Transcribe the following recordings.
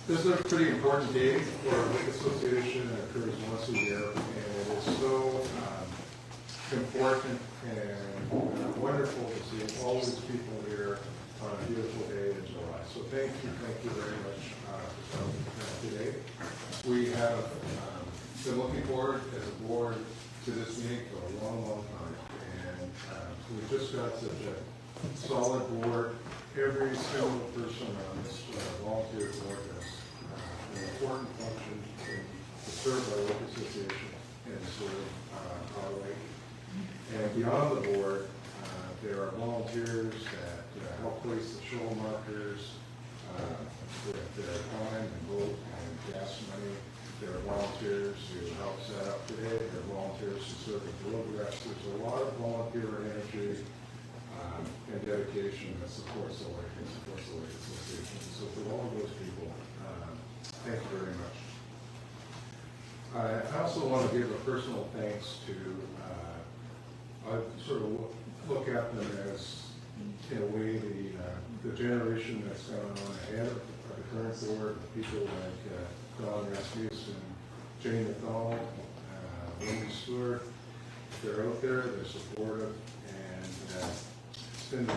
This is a pretty important day for our lake association. It occurs once a year, and it is so important and wonderful to see all these people here on a beautiful day in July. So thank you very much for coming today. We have been looking forward as a board to this meeting for a long time, and we just got such a solid board. Every single person on this volunteer board has an important function to serve our local association and serve our lake. And beyond the board, there are volunteers that help place the show markers with their time and boat and gas money. There are volunteers who help set up today. There are volunteers who serve as road reps. There's a lot of volunteer energy and dedication that supports the lake and supports the lake association. So for all of those people, thank you very much. I also want to give a personal thanks to, I sort of look at them as, in a way, the generation that's gone on ahead of the current board, people like Don Rasmussen, Jane McDonald, Wendy Stewart. They're out there, they're supportive, and it's been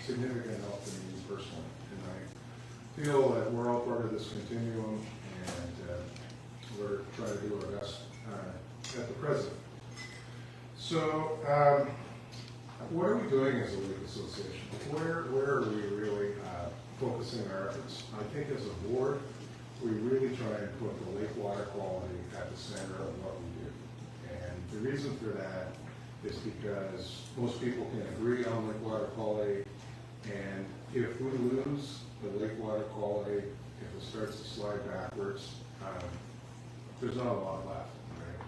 significant help to me personally. And I feel that we're all part of this continuum, and we're trying to do our best at the present. So, what are we doing as a league association? Where are we really focusing our efforts? I think as a board, we really try and put the lake water quality at the center of what we do. And the reason for that is because most people can agree on lake water quality, and if we lose the lake water quality, if it starts to slide backwards, there's not a lot left, right?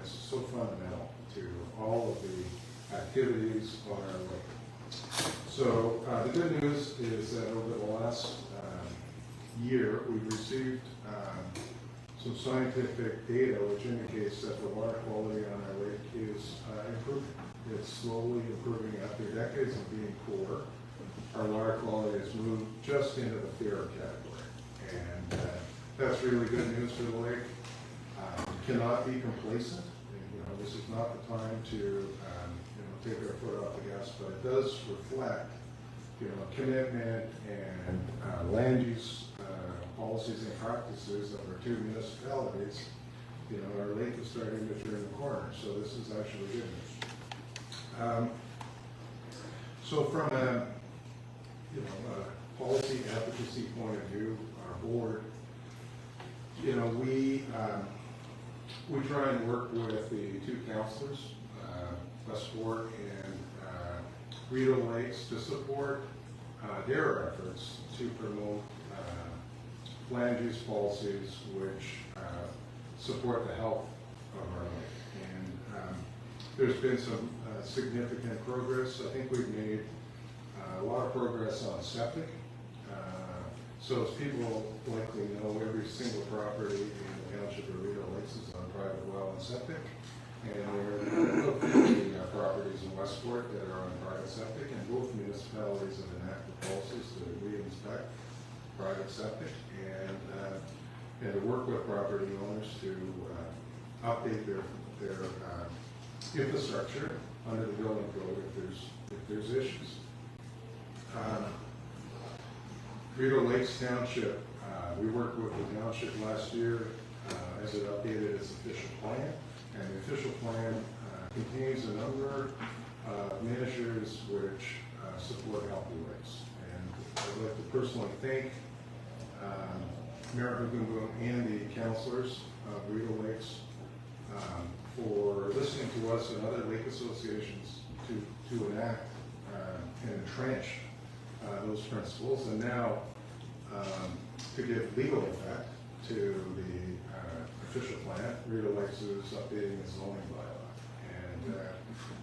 It's so fundamental to all of the activities on our lake. So the good news is that over the last year, we've received some scientific data which indicates that the water quality on our lake is improving. It's slowly improving after decades of being poor. Our water quality has moved just into the fair category, and that's really good news for the lake. Cannot be complacent. This is not the time to take our foot off the gas, but it does reflect commitment and land use policies and practices of our two municipalities. Our lake is starting to turn the corner, so this is actually good news. So from a policy advocacy point of view, our board, we try and work with the two councilors, Westport and Rideau Lakes, to support their efforts to promote land use policies which support the health of our lake. And there's been some significant progress. I think we've made a lot of progress on septic. So as people likely know, every single property in the township of Rideau Lakes is on private well and septic. And there are 50 properties in Westport that are on private septic, and both municipalities have enacted policies to re-inspect private septic and to work with property owners to update their infrastructure under the building code if there's issues. Rideau Lakes Township, we worked with the township last year as it updated its official plan, and the official plan contains a number of measures which support healthy lakes. And I'd like to personally thank Mayor Hugenboom and the councilors of Rideau Lakes for listening to us and other lake associations to enact and entrench those principles, and now to give legal effect to the official plan. Rideau Lakes is updating its zoning bylaw, and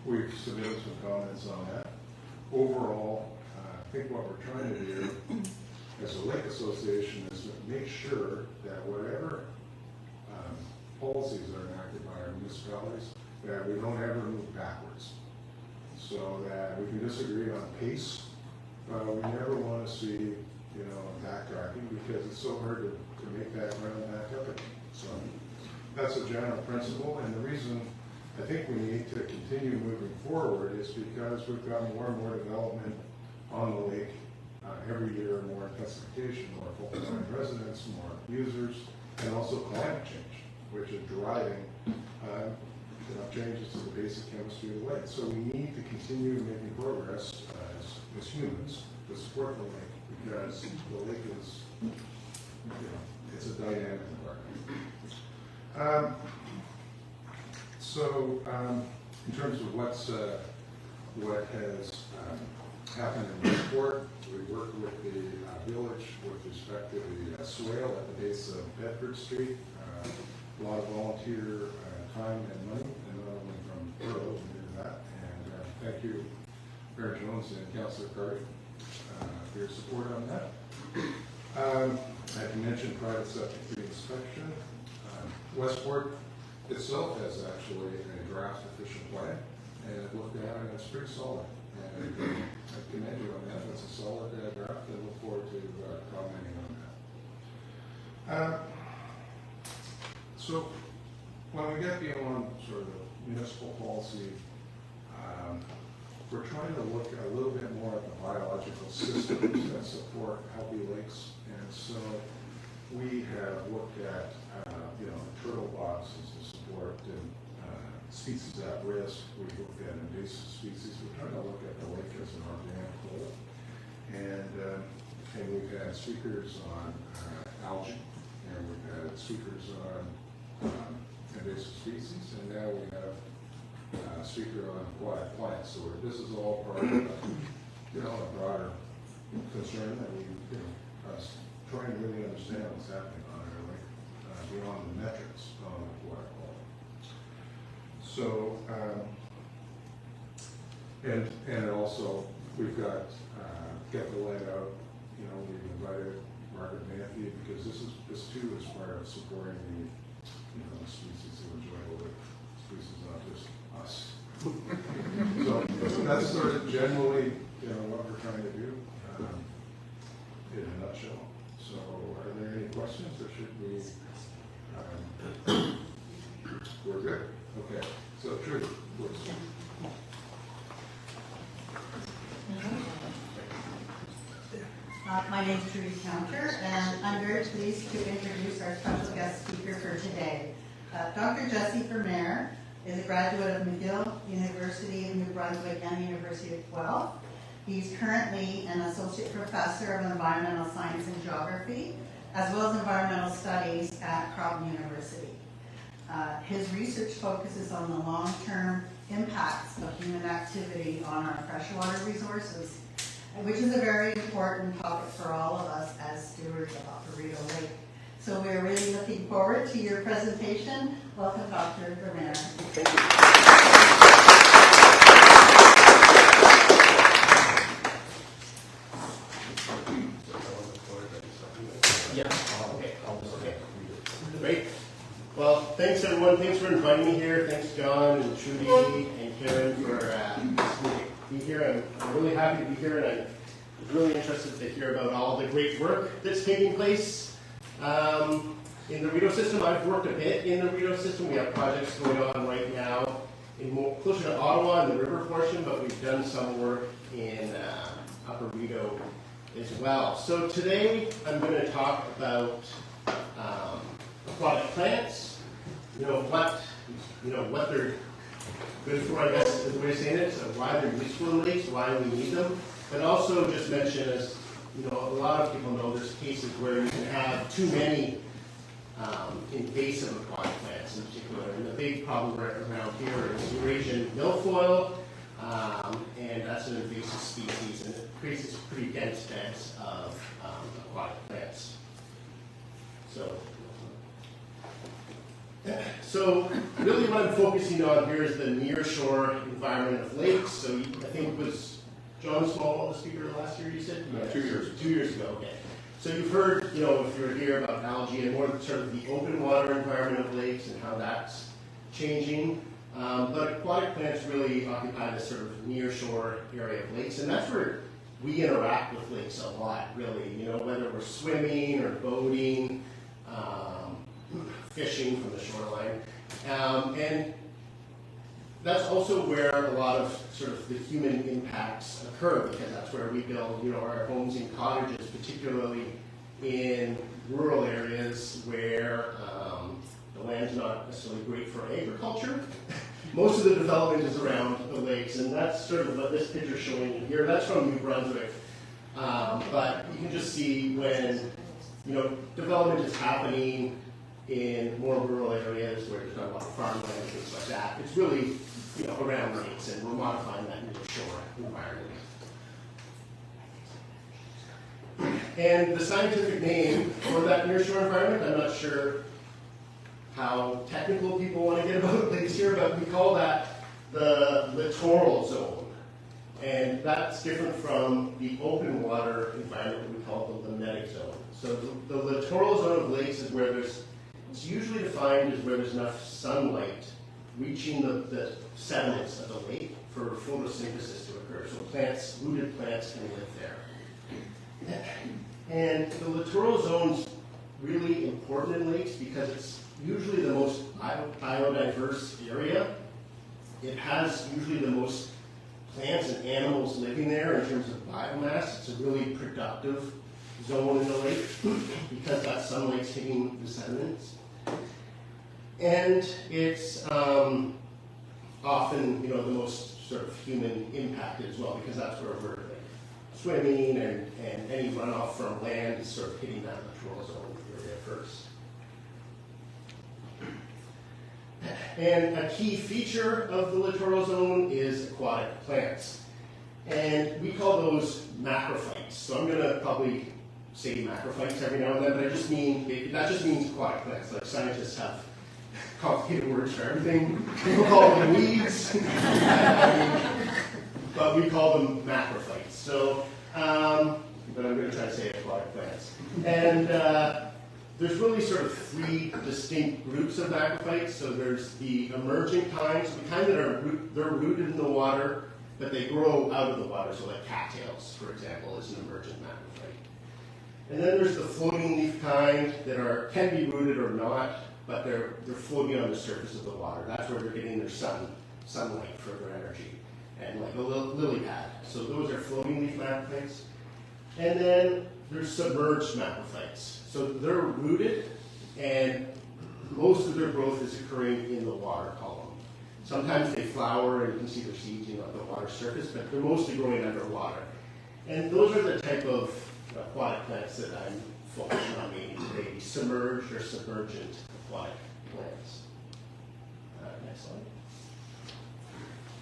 we've submitted some comments on that. Overall, I think what we're trying to do as a lake association is to make sure that whatever policies are enacted by our municipalities, that we don't ever move backwards. So that we can disagree on pace, but we never want to see you know, and backtracking because it's so hard to make that ground back up again. So that's a general principle, and the reason I think we need to continue moving forward is because we've got more and more development on the lake every year, more intensification, more full-time residents, more users, and also climate change, which is driving changes to the basic chemistry of the lake. So we need to continue making progress as humans to support the lake, because the lake is, it's a dynamic environment. In terms of what has happened in the sport, we worked with the village with respect to the swale at the base of Bedford Street. A lot of volunteer time and money, and not only from Rideau to do that. And thank you, Mayor Jones and Councillor Carty, for your support on that. I can mention private septic inspection. Westport itself has actually a draft official plan, and it looked at it, and it's pretty solid. And I commend you on that. It's a solid draft, and look forward to commenting on that. So when we get beyond sort of municipal policy, we're trying to look a little bit more at the biological systems that support healthy lakes. And so we have looked at, turtle boxes to support species at risk. We've looked at invasive species. We're trying to look at the lake as an organic whole. And we've had speakers on algae, and we've had speakers on invasive species, and now we have a speaker on aquatic plants. So this is all part of a broader concern that we try and really understand what's happening on our lake beyond the metrics on aquatic quality. So and also we've got get the light out. We've invited Margaret Matthew because this too is part of supporting the the species who enjoy the lake. Species, not just us. So that's sort of generally what we're trying to do in a nutshell. So are there any questions, or should we? We're good. Okay. So Trudy, please. My name is Trudy Counter, and I'm very pleased to introduce our special guest speaker for today. Dr. Jesse Vermeer is a graduate of McGill University of New Brunswick and the University of Guelph. He's currently an associate professor of environmental science and geography, as well as environmental studies at Crosby University. His research focuses on the long-term impacts of human activity on our freshwater resources, which is a very important topic for all of us as stewards of Upper Rideau Lake. So we're really looking forward to your presentation. Welcome, Dr. Vermeer. Thank you. Yeah. Okay. Great. Well, thanks everyone. Thanks for inviting me here. Thanks John and Trudy and Karen for being here. I'm really happy to be here, and I'm really interested to hear about all the great work that's taking place in the Rideau system. I've worked a bit in the Rideau system. We have projects going on right now closer to Ottawa in the river portion, but we've done some work in Upper Rideau as well. So today I'm going to talk about aquatic plants, what they're good for, I guess is the way of saying it, so why they're useful in lakes, why we need them, but also just mention, as a lot of people know, there's cases where you can have too many invasive aquatic plants in particular, and the big problem around here is Eurasian milfoil, and that's an invasive species, and it creates this pretty dense beds of aquatic plants. So really what I'm focusing on here is the near-shore environment of lakes. So I think it was John Small, the speaker last year, you said? 2 years. 2 years ago, okay. So you've heard, if you were here, about algae and more sort of the open water environment of lakes and how that's changing. But aquatic plants really occupy this sort of near-shore area of lakes, and that's where we interact with lakes a lot, really, you know, whether we're swimming or boating, fishing from the shoreline. And that's also where a lot of sort of the human impacts occur, because that's where we build, you know, our homes and cottages, particularly in rural areas where the land's not necessarily great for agriculture. Most of the development is around the lakes, and that's sort of what this picture is showing you here. That's from New Brunswick, but you can just see when, you know, development is happening in more rural areas where there's not a lot of farmland and things like that. It's really, you know, around lakes, and we're modifying that into a shore environment. And the scientific name for that nearshore environment, I'm not sure how technical people want to get about lakes here, but we call that the littoral zone. And that's different from the open water environment that we call the limnetic zone. So the littoral zone of lakes is where it's usually defined as where there's enough sunlight reaching the sediments of the lake for photosynthesis to occur. So plants, rooted plants can live there. And the littoral zone's really important in lakes because it's usually the most biodiverse area. It has usually the most plants and animals living there in terms of biomass. It's a really productive zone in the lake because that sunlight's hitting the sediments. And it's often, you know, the most sort of human impacted as well, because that's where we're swimming and any runoff from land is sort of hitting that littoral zone area first. And a key feature of the littoral zone is aquatic plants. And we call those macrophytes. So I'm going to probably say macrophytes every now and then, but that just means aquatic plants. Like scientists have complicated words for everything. People call them weeds, but we call them macrophytes. So, but I'm going to try to say aquatic plants. And there's really sort of three distinct groups of macrophytes. So there's the emerging kinds, the kind that they're rooted in the water, but they grow out of the water. So like cattails, for example, is an emergent macrophyte. And then there's the floating leaf kind that can be rooted or not, but they're floating on the surface of the water. That's where they're getting their sunlight for their energy, and like a lily pad. So those are floating leaf macrophytes. And then there's submerged macrophytes. So they're rooted, and most of their growth is occurring in the water column. Sometimes they flower, and you can see their seeds on the water surface, but they're mostly growing underwater. And those are the type of aquatic plants that I'm focusing on mainly today, the submerged or submergent aquatic plants. Next slide.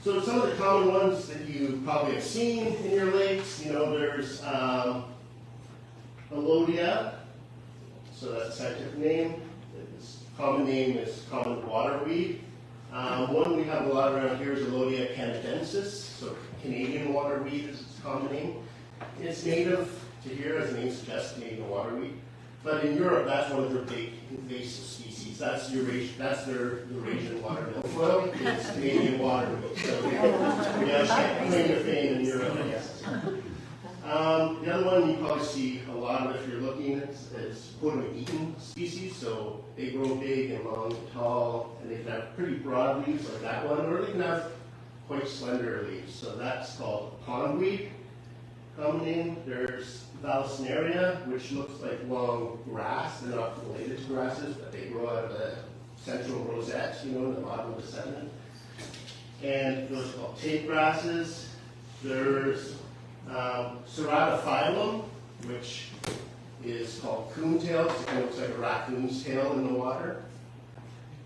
So some of the common ones that you probably have seen in your lakes, you know, there's Alodia, so that's a scientific name. Its common name is common waterweed. One we have a lot around here is Alodia canadensis, so Canadian waterweed is its common name. It's native to here, as the name suggests, Canadian waterweed. But in Europe, that's one of their big invasive species. That's their Eurasian water milfoil. It's Canadian waterweed. So we have claim to fame in Europe, I guess. The other one you probably see a lot of if you're looking is Eaton species. So they grow big and long and tall, and they can have pretty broad leaves like that one, or they can have quite slender leaves. So that's called pondweed. Common name. There's Vallisneria, which looks like long grass. They're not related to grasses, but they grow out of the central rosette, you know, in the bottom of the sediment. And those are called tape grasses. There's Ceratophyllum, which is called coontail, because it kind of looks like a raccoon's tail in the water.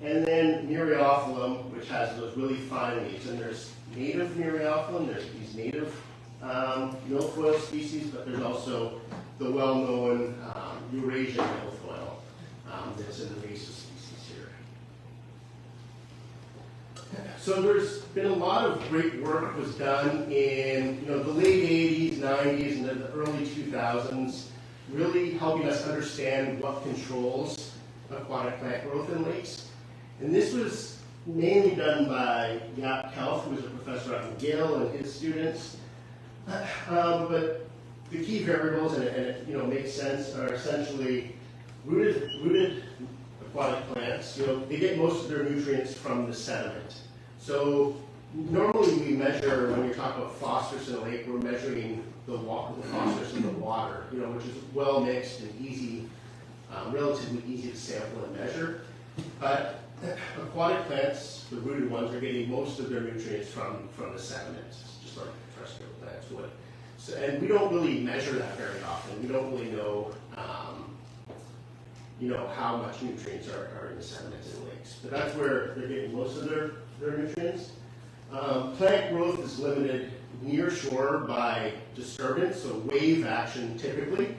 And then Myriophyllum, which has those really fine leaves. And there's native Myriophyllum, there's these native milfoil species, but there's also the well-known Eurasian milfoil that's an invasive species here. So there's been a lot of great work was done in the late 80s, 90s, and then the early 2000s, really helping us understand what controls aquatic plant growth in lakes. And this was mainly done by Jaap Kelf, who was a professor at McGill, and his students. But the key variables, and it makes sense, are essentially rooted aquatic plants. They get most of their nutrients from the sediment. So normally we measure, when you're talking about phosphorus in a lake, we're measuring the phosphorus in the water, which is well mixed and easy, relatively easy to sample and measure. But aquatic plants, the rooted ones, are getting most of their nutrients from the sediment, just like terrestrial plants would. So, and we don't really measure that very often. We don't really know, how much nutrients are in the sediments in lakes. But that's where they're getting most of their nutrients. Plant growth is limited near shore by disturbance, so wave action typically.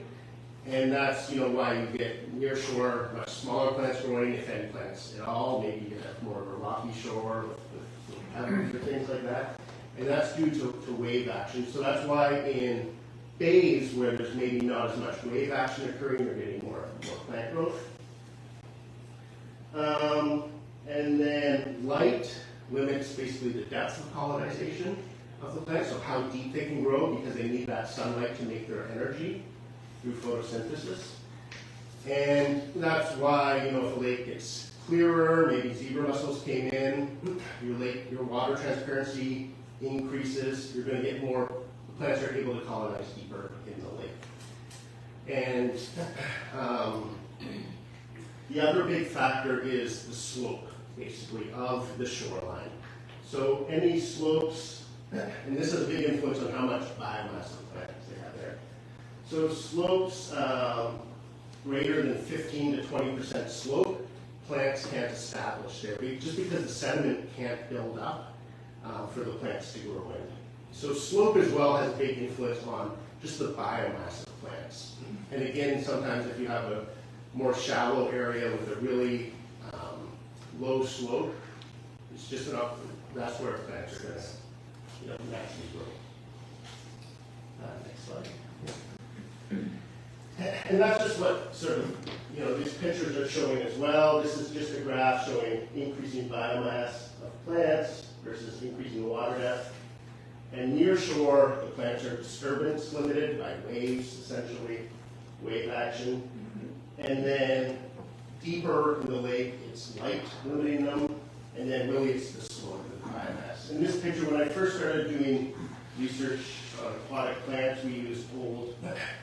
And that's why you get near shore much smaller plants growing, if any plants at all. Maybe you have more of a rocky shore with pebbles or things like that. And that's due to wave action. So that's why in bays where there's maybe not as much wave action occurring, you're getting more plant growth. And then light limits basically the depth of colonization of the plant, so how deep they can grow, because they need that sunlight to make their energy through photosynthesis. And that's why, if a lake gets clearer, maybe zebra mussels came in, your water transparency increases, you're going to get more, the plants are able to colonize deeper in the lake. And the other big factor is the slope, basically, of the shoreline. So any slopes, and this has a big influence on how much biomass of plants they have there. So slopes greater than 15 to 20% slope, plants can't establish there, just because the sediment can't build up for the plants to grow in. So slope as well has a big influence on just the biomass of plants. And again, sometimes if you have a more shallow area with a really low slope, it's just enough, that's where plants are going to naturally grow. Next slide. And that's just what sort of, these pictures are showing as well. This is just a graph showing increasing biomass of plants versus increasing water depth. And near shore, the plants are disturbance limited by waves, essentially, wave action. And then deeper in the lake, it's light limiting them. And then really it's the slope of the biomass. In this picture, when I first started doing research on aquatic plants, we used old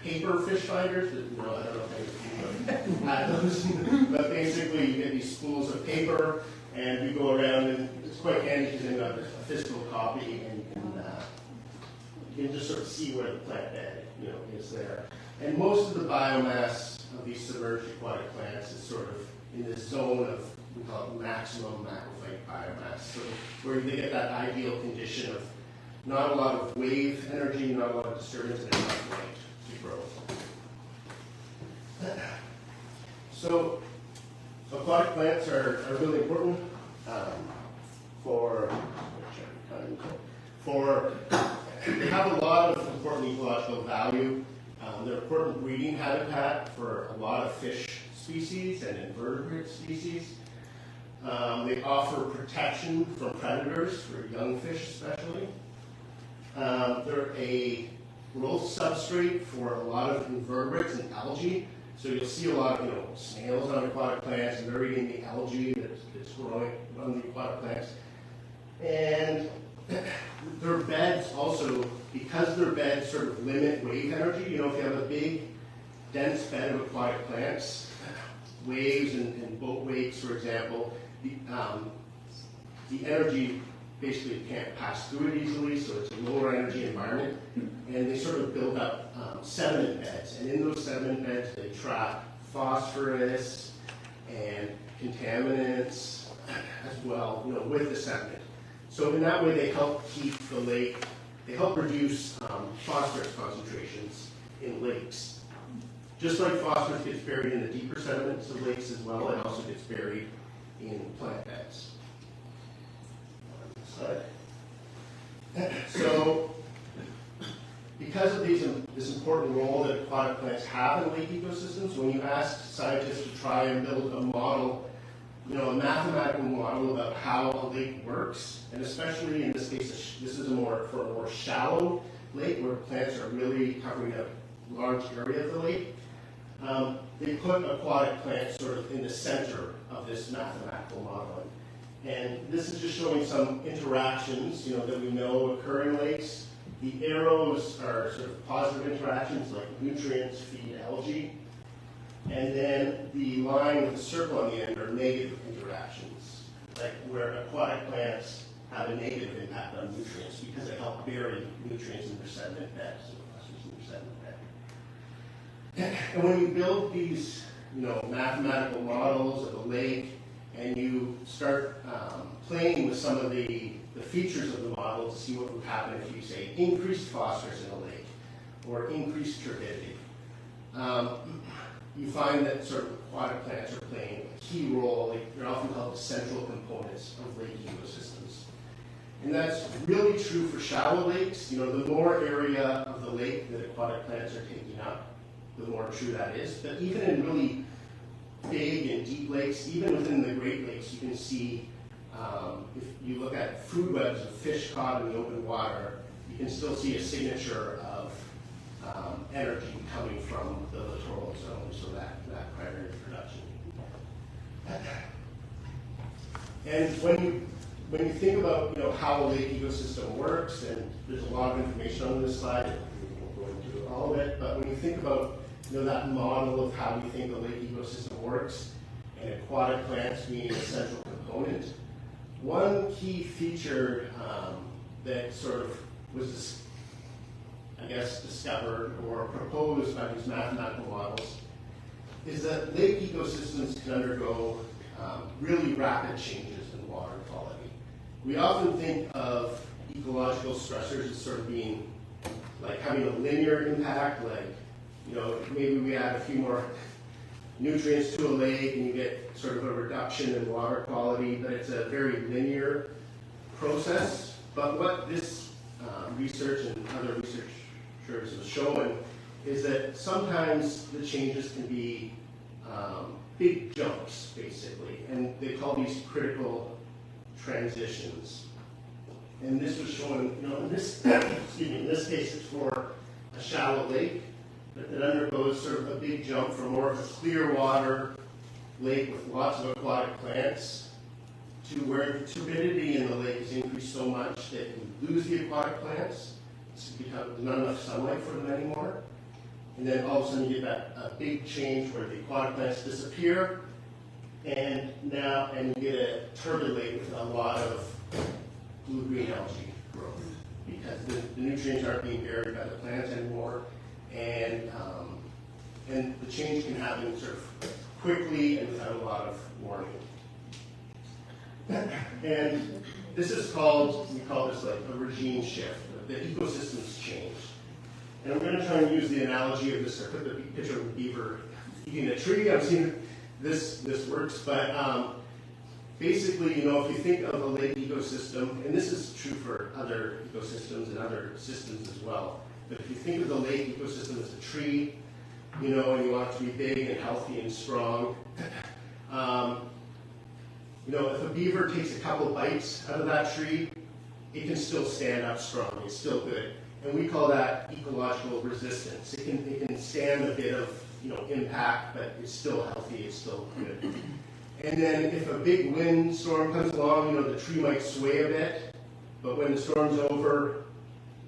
paper fish finders. I don't know if you had those. But basically, you get these spools of paper, and you go around, and it's quite handy because you have a physical copy, and you can just sort of see where the plant bed is there. And most of the biomass of these submerged aquatic plants is sort of in this zone of, we call it maximum macrophyte biomass, so where they get that ideal condition of not a lot of wave energy, not a lot of disturbance, and enough light to grow. So aquatic plants are really important they have a lot of important ecological value. They're important breeding habitat for a lot of fish species and invertebrate species. They offer protection from predators, for young fish especially. They're a growth substrate for a lot of invertebrates and algae. So you'll see a lot of snails on aquatic plants, and they're eating the algae that's growing on the aquatic plants. And their beds also, because their beds sort of limit wave energy, if you have a big, dense bed of aquatic plants, waves and boat wakes, for example, the energy basically can't pass through it easily, so it's a lower energy environment, and they sort of build up sediment beds, and in those sediment beds they trap phosphorus and contaminants as well, with the sediment. So in that way they help keep the lake, they help reduce phosphorus concentrations in lakes. Just like phosphorus gets buried in the deeper sediments of lakes as well, it also gets buried in plant beds. So, because of this important role that aquatic plants have in lake ecosystems, when you ask scientists to try and build a model, a mathematical model about how a lake works, and especially in this case, this is for a more shallow lake, where plants are really covering a large area of the lake, they put aquatic plants sort of in the center of this mathematical modeling. And this is just showing some interactions, that we know occur in lakes. The arrows are sort of positive interactions like nutrients feed algae. And then the line with the circle on the end are negative interactions, like where aquatic plants have a negative impact on nutrients because they help bury nutrients in their sediment beds, in their sediment bed. And when you build these, mathematical models of a lake, and you start playing with some of the features of the model to see what would happen if you say increased phosphorus in a lake or increased turbidity, you find that sort of aquatic plants are playing a key role. They're often called the central components of lake ecosystems. And that's really true for shallow lakes. The more area of the lake that aquatic plants are taking up, the more true that is. But even in really big and deep lakes, even within the Great Lakes, you can see, if you look at food webs of fish caught in the open water, you can still see a signature of energy coming from the littoral zone, so that primary production. And when you think about how a lake ecosystem works, and there's a lot of information on this slide, we won't go into all of it, but when you think about that model of how we think the lake ecosystem works, and aquatic plants being a central component, one key feature that sort of was, discovered or proposed by these mathematical models is that lake ecosystems can undergo really rapid changes in water quality. We often think of ecological stressors as sort of being like having a linear impact, like maybe we add a few more nutrients to a lake and you get sort of a reduction in water quality, but it's a very linear process. But what this research and other researchers have shown is that sometimes the changes can be big jumps, basically, and they call these critical transitions. And this was shown, in this, in this case, it's for a shallow lake that undergoes sort of a big jump from more of a clear water lake with lots of aquatic plants to where the turbidity in the lake is increased so much that you lose the aquatic plants. There's not enough sunlight for them anymore. And then all of a sudden you get that big change where the aquatic plants disappear, and you get a turbid lake with a lot of blue-green algae growth because the nutrients aren't being buried by the plants anymore, and the change can happen sort of quickly and without a lot of warning. And this is called, we call this like a regime shift. The ecosystem's changed. And I'm going to try and use the analogy of this, or put the picture of a beaver eating a tree. I've seen this works, but basically, if you think of a lake ecosystem, and this is true for other ecosystems and other systems as well, but if you think of the lake ecosystem as a tree, and you want it to be big and healthy and strong, if a beaver takes a couple bites out of that tree, it can still stand up strong. It's still good. And we call that ecological resistance. It can stand a bit of impact, but it's still healthy, it's still good. And then if a big wind storm comes along, the tree might sway a bit, but when the storm's over,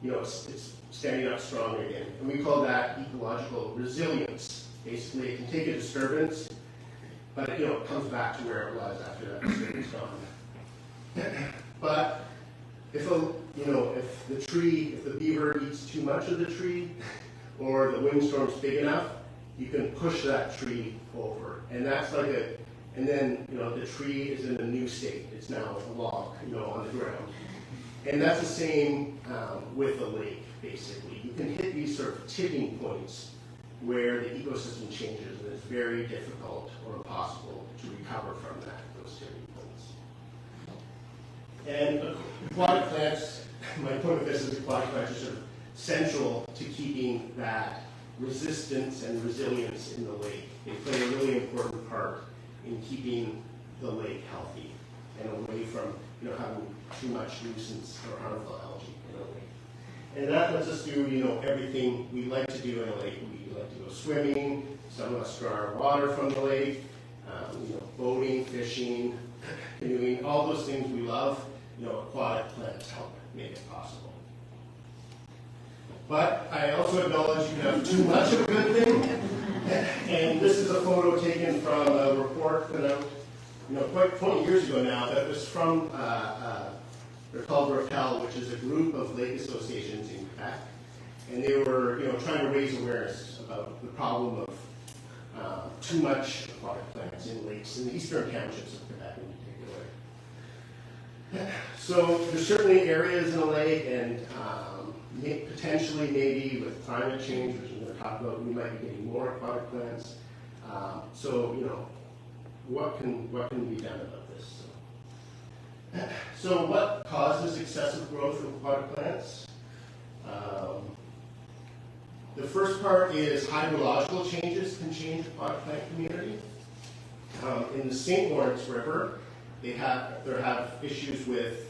it's standing up strong again. And we call that ecological resilience. Basically, it can take a disturbance, but it comes back to where it was after that disturbance is gone. But if the beaver eats too much of the tree, or the windstorm's big enough, you can push that tree over, and that's like and then the tree is in a new state. It's now a log, on the ground, and that's the same with a lake. Basically, you can hit these sort of tipping points where the ecosystem changes, and it's very difficult or impossible to recover from those tipping points. And aquatic plants, my point of this is aquatic plants are sort of central to keeping that resistance and resilience in the lake. They play a really important part in keeping the lake healthy and away from having too much nuisance or harmful algae in the lake. And that lets us do, everything we like to do in a lake. We like to go swimming, some of us draw our water from the lake, boating, fishing, canoeing, all those things we love, aquatic plants help make it possible. But I also acknowledge you can have too much of a good thing. And this is a photo taken from a report put out, quite 20 years ago now, that was from, they're called Rideau, which is a group of lake associations in Quebec. And they were, trying to raise awareness about the problem of too much aquatic plants in lakes, in the eastern townships of Quebec in particular. So there's certainly areas in the lake, and potentially maybe with climate change, which we're going to talk about, we might be getting more aquatic plants. What can be done about this? So what causes excessive growth of aquatic plants? The first part is hydrological changes can change aquatic plant community. In the St. Lawrence River, there have issues with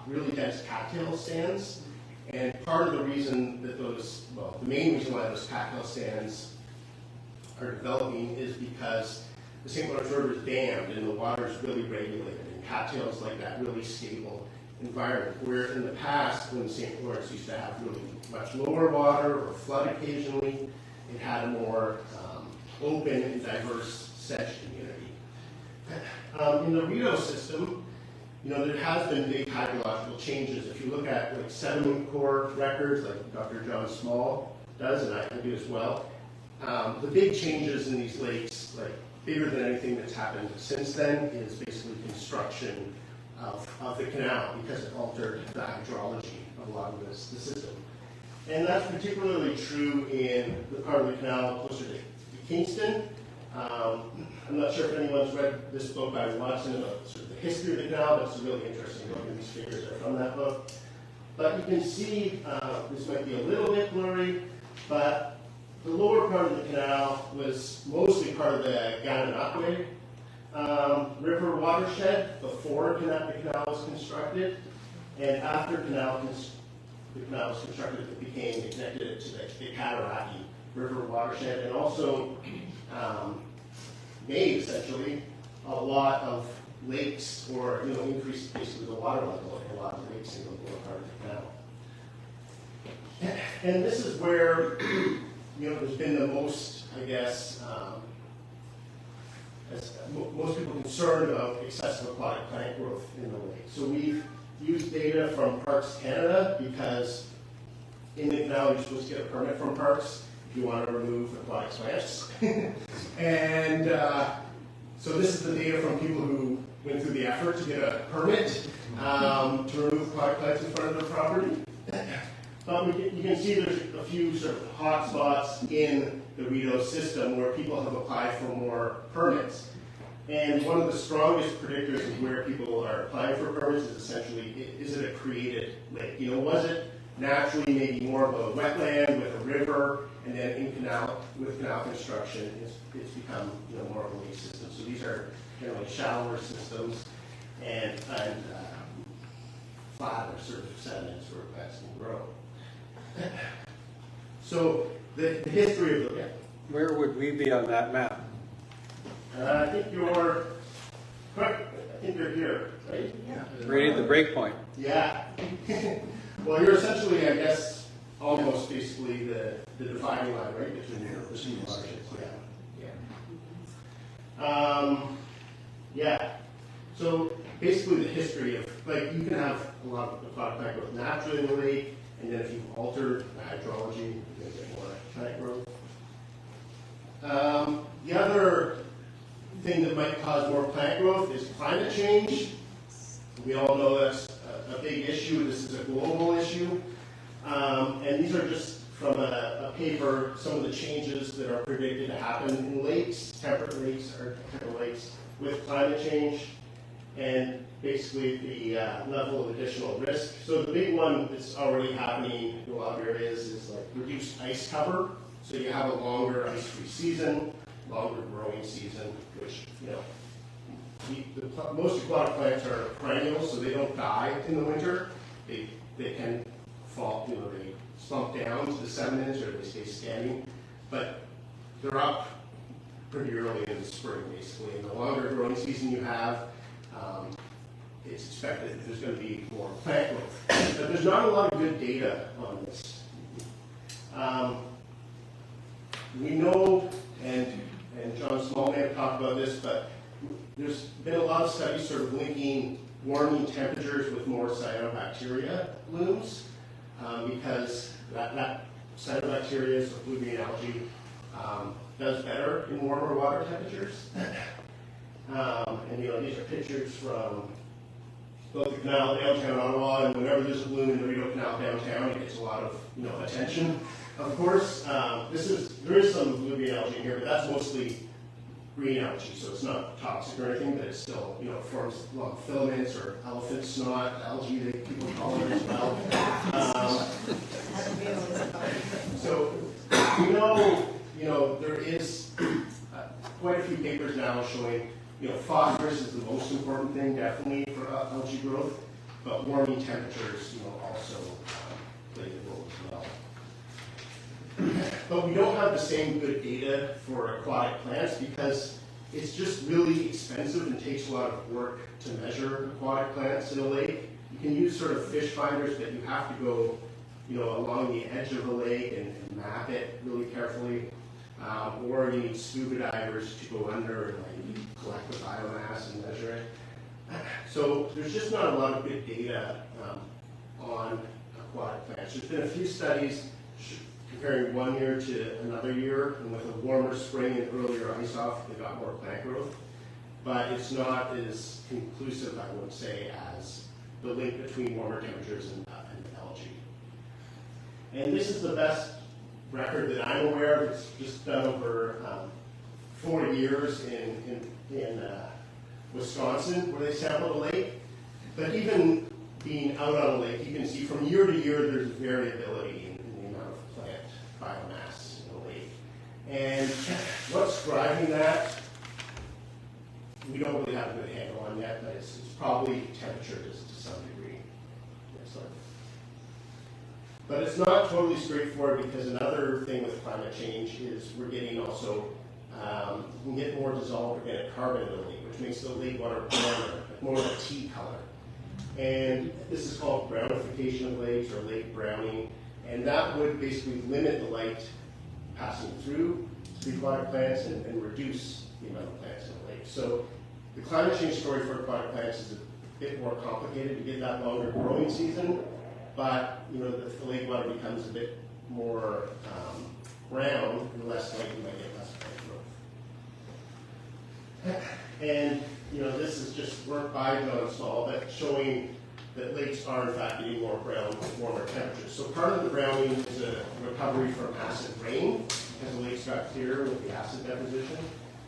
really dense cattail stands, and part of the reason that the main reason why those cattail stands are developing is because the St. Lawrence River is dammed and the water is really regulated, and cattails like that really stable environment. Where in the past, when St. Lawrence used to have really much lower water or flood occasionally, it had a more open and diverse sedge community. In the Rideau system, there has been big hydrological changes. If you look at sediment core records, like Dr. John Small does, and I do as well, the big changes in these lakes, bigger than anything that's happened since then, is basically construction of the canal, because it altered the hydrology of a lot of the system. And that's particularly true in the part of the canal closer to Kingston. I'm not sure if anyone's read this book by Watson about sort of the history of the canal, but it's a really interesting book, and these figures are from that book. But you can see, this might be a little bit blurry, but the lower part of the canal was mostly part of the Gananoque River watershed before the canal was constructed, and after the canal was constructed, it became connected to the Cataraqui River watershed, and also made essentially a lot of lakes, or increased basically the water level in a lot of lakes in the lower part of the canal. And this is where there's been the most, I guess, most people concerned about excessive aquatic plant growth in the lake. So we've used data from Parks Canada, because in the canal you're supposed to get a permit from Parks if you want to remove aquatic plants. And so this is the data from people who went through the effort to get a permit to remove aquatic plants in front of their property. But you can see there's a few sort of hot spots in the Rideau system where people have applied for more permits. And one of the strongest predictors of where people are applying for permits is essentially, is it a created lake? Was it naturally maybe more of a wetland with a river, and then with canal construction, it's become more of a lake system. So these are generally shallower systems and flatter sort of sediments where plants can grow. So the history of the Where would we be on that map? I think you're here, right? Yeah. Right at the break point. Yeah. Well, you're essentially, I guess, almost basically the dividing line, right, between the two watersheds. Yeah. So basically, the history of you can have a lot of aquatic plant growth naturally in the lake, and then if you've altered the hydrology, you're going to get more plant growth. The other thing that might cause more plant growth is climate change. We all know that's a big issue. This is a global issue. And these are just from a paper, some of the changes that are predicted to happen in lakes, temperate lakes, or temperate lakes with climate change, and basically the level of additional risk. So the big one that's already happening in a lot of areas is reduced ice cover. So you have a longer ice-free season, longer growing season, which, most aquatic plants are perennials, so they don't die in the winter. They can fall, they slump down to the sediments or they stay standing, but they're up pretty early in the spring, basically. And the longer growing season you have, it's expected that there's going to be more plant growth. But there's not a lot of good data on this. We know, and John Small may have talked about this, but there's been a lot of studies sort of linking warming temperatures with more cyanobacteria blooms, because that cyanobacteria, so blue green algae, does better in warmer water temperatures. And these are pictures from both the canal downtown Ottawa, and whenever there's a bloom in the Rideau Canal downtown, it gets a lot of attention. Of course, there is some blue green algae in here, but that's mostly green algae, so it's not toxic or anything, but it still forms long filaments or elephant snot algae that people call it as well. So we know there is quite a few papers now showing phosphorus is the most important thing definitely for algae growth, but warming temperatures also play a role as well. But we don't have the same good data for aquatic plants because it's just really expensive and takes a lot of work to measure aquatic plants in a lake. You can use sort of fish finders, but you have to go along the edge of the lake and map it really carefully. Or you need scuba divers to go under and collect the biomass and measure it. So there's just not a lot of good data on aquatic plants. There's been a few studies comparing 1 year to another year, and with a warmer spring and earlier ice off, they got more plant growth. But it's not as conclusive, I would say, as the link between warmer temperatures and algae. And this is the best record that I'm aware of. It's just done over 4 years in Wisconsin, where they sampled a lake. But even being out on a lake, you can see from year to year there's variability in the amount of plant biomass in the lake. And what's driving that, we don't really have a good handle on yet, but it's probably temperature to some degree. But it's not totally straightforward because another thing with climate change is we're getting also, we can get more dissolved organic carbon in the lake, which makes the lake water browner, more of a tea color. And this is called brownification of lakes or lake browning. And that would basically limit the light passing through aquatic plants and reduce the amount of plants in the lake. So the climate change story for aquatic plants is a bit more complicated to get that longer growing season. But the lake water becomes a bit more brown and less light, you might get less plant growth. And this is just work by John Small, but showing that lakes are in fact getting more brown with warmer temperatures. So part of the browning is a recovery from acid rain, because the lakes got clearer with the acid deposition,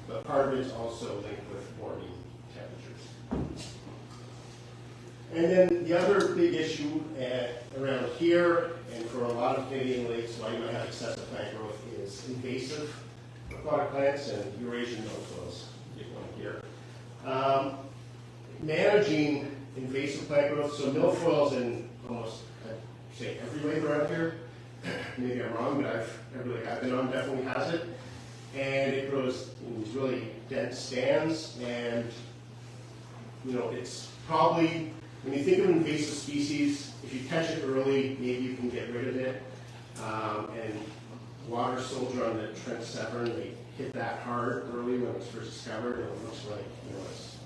but part of it is also linked with warming temperatures. And then the other big issue around here, and for a lot of Canadian lakes, why you might have excessive plant growth, is invasive aquatic plants and Eurasian milfoils. Big one here. Managing invasive plant growth, so milfoils in almost, I'd say, every lake around here. Maybe I'm wrong, but every lake I've been on definitely has it. And it grows in these really dense stands, and it's probably, when you think of invasive species, if you catch it early, maybe you can get rid of it. And water soldier on the Trent Severn, they hit that hard early when it was first discovered, and it looks like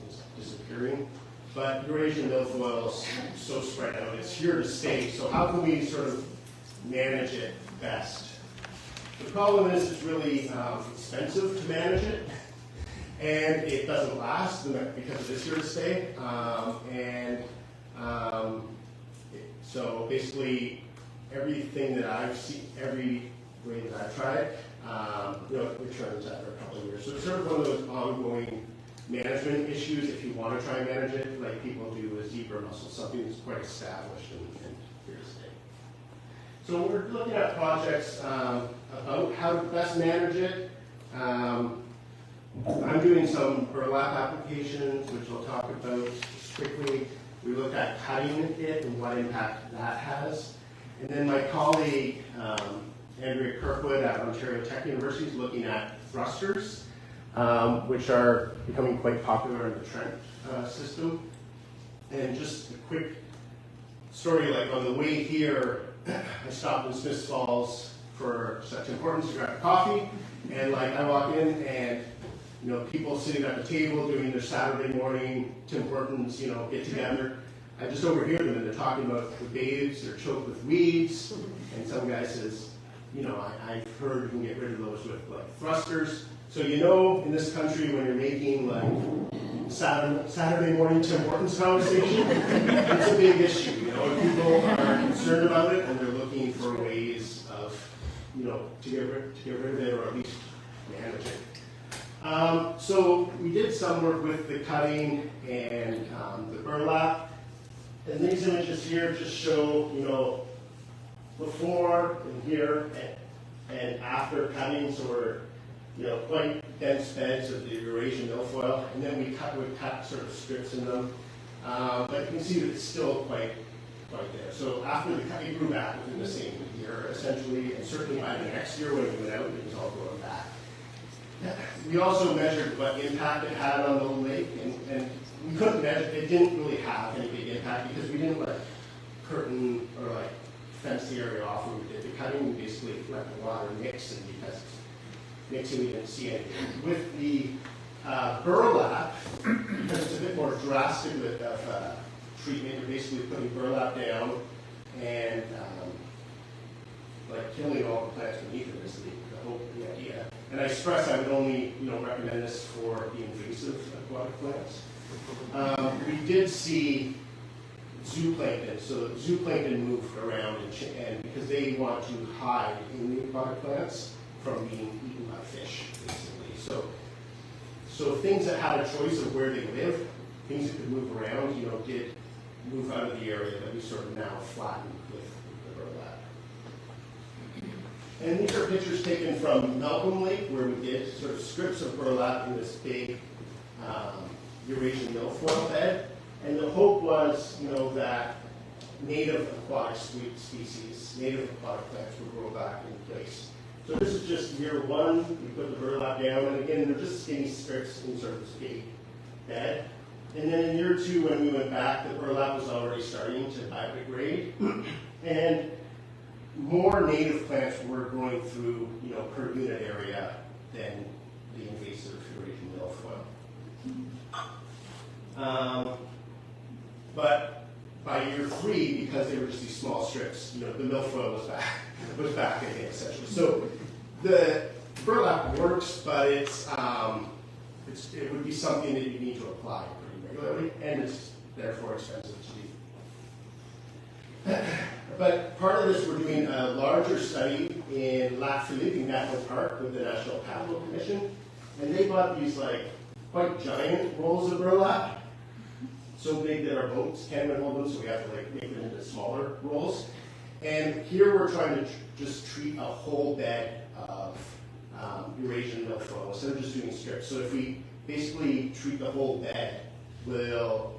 it's disappearing. But Eurasian milfoil is so spread out; it's here to stay. So how can we sort of manage it best? The problem is it's really expensive to manage it, and it doesn't last because it is here to stay. So basically, everything that I've seen, every way that I've tried, it returns after a couple of years. So it's sort of one of those ongoing management issues if you want to try and manage it, like people do with zebra mussel, something that's quite established and here to stay. So we're looking at projects about how to best manage it. I'm doing some burlap applications, which I'll talk about just quickly. We looked at cutting it and what impact that has. And then my colleague, Andrea Kirkwood at Ontario Tech University is looking at thrusters, which are becoming quite popular in the Trent system. And just a quick story, like on the way here, I stopped in Smiths Falls for such importance to grab a coffee, and like I walk in and people sitting at the table doing their Saturday morning Tim Hortons, get together. I just overhear them and they're talking about the babes, they're choked with weeds, and some guy says, I've heard you can get rid of those with like thrusters. So in this country when you're making like Saturday morning Tim Hortons conversation, it's a big issue. People are concerned about it and they're looking for ways of, to get rid of it or at least manage it. So we did some work with the cutting and the burlap. And these images here just show, before and here and after cutting, so we're, quite dense beds of the Eurasian milfoil, and then we cut sort of strips in them. But you can see that it's still quite there. So after the cut, it grew back within the same year, essentially, and certainly by the next year when it went out, it was all growing back. We also measured what impact it had on the lake, and we couldn't measure, it didn't really have any big impact because we didn't like curtain or like fence the area off when we did the cutting. We basically let the water mix, and because it's mixing, we didn't see anything. With the burlap, because it's a bit more drastic of treatment, you're basically putting burlap down and like killing all the plants beneath it is the idea. And I stress I would only recommend this for the invasive aquatic plants. We did see zooplankton, so zooplankton move around and because they want to hide in the aquatic plants from being eaten by fish, basically. So things that had a choice of where they live, things that could move around, did move out of the area that we sort of now flattened with the burlap. And these are pictures taken from Malcolm Lake, where we did sort of strips of burlap in this big Eurasian milfoil bed. And the hope was, that native aquatic species, native aquatic plants would grow back in place. So this is just year one. We put the burlap down, and again, they're just skinny strips in sort of this big bed. And then in year two, when we went back, the burlap was already starting to biodegrade, and more native plants were growing through, per unit area than the invasive Eurasian milfoil. But by year three, because they were just these small strips, the milfoil was back again, essentially. So the burlap works, but it would be something that you need to apply pretty regularly, and it's therefore expensive to do. But part of this, we're doing a larger study in Lac Philippe National Park with the National Capital Commission, and they bought these quite giant rolls of burlap, so big that our boats can't even hold them, so we have to make them into smaller rolls. And here we're trying to just treat a whole bed of Eurasian milfoil instead of just doing strips. So if we basically treat the whole bed, will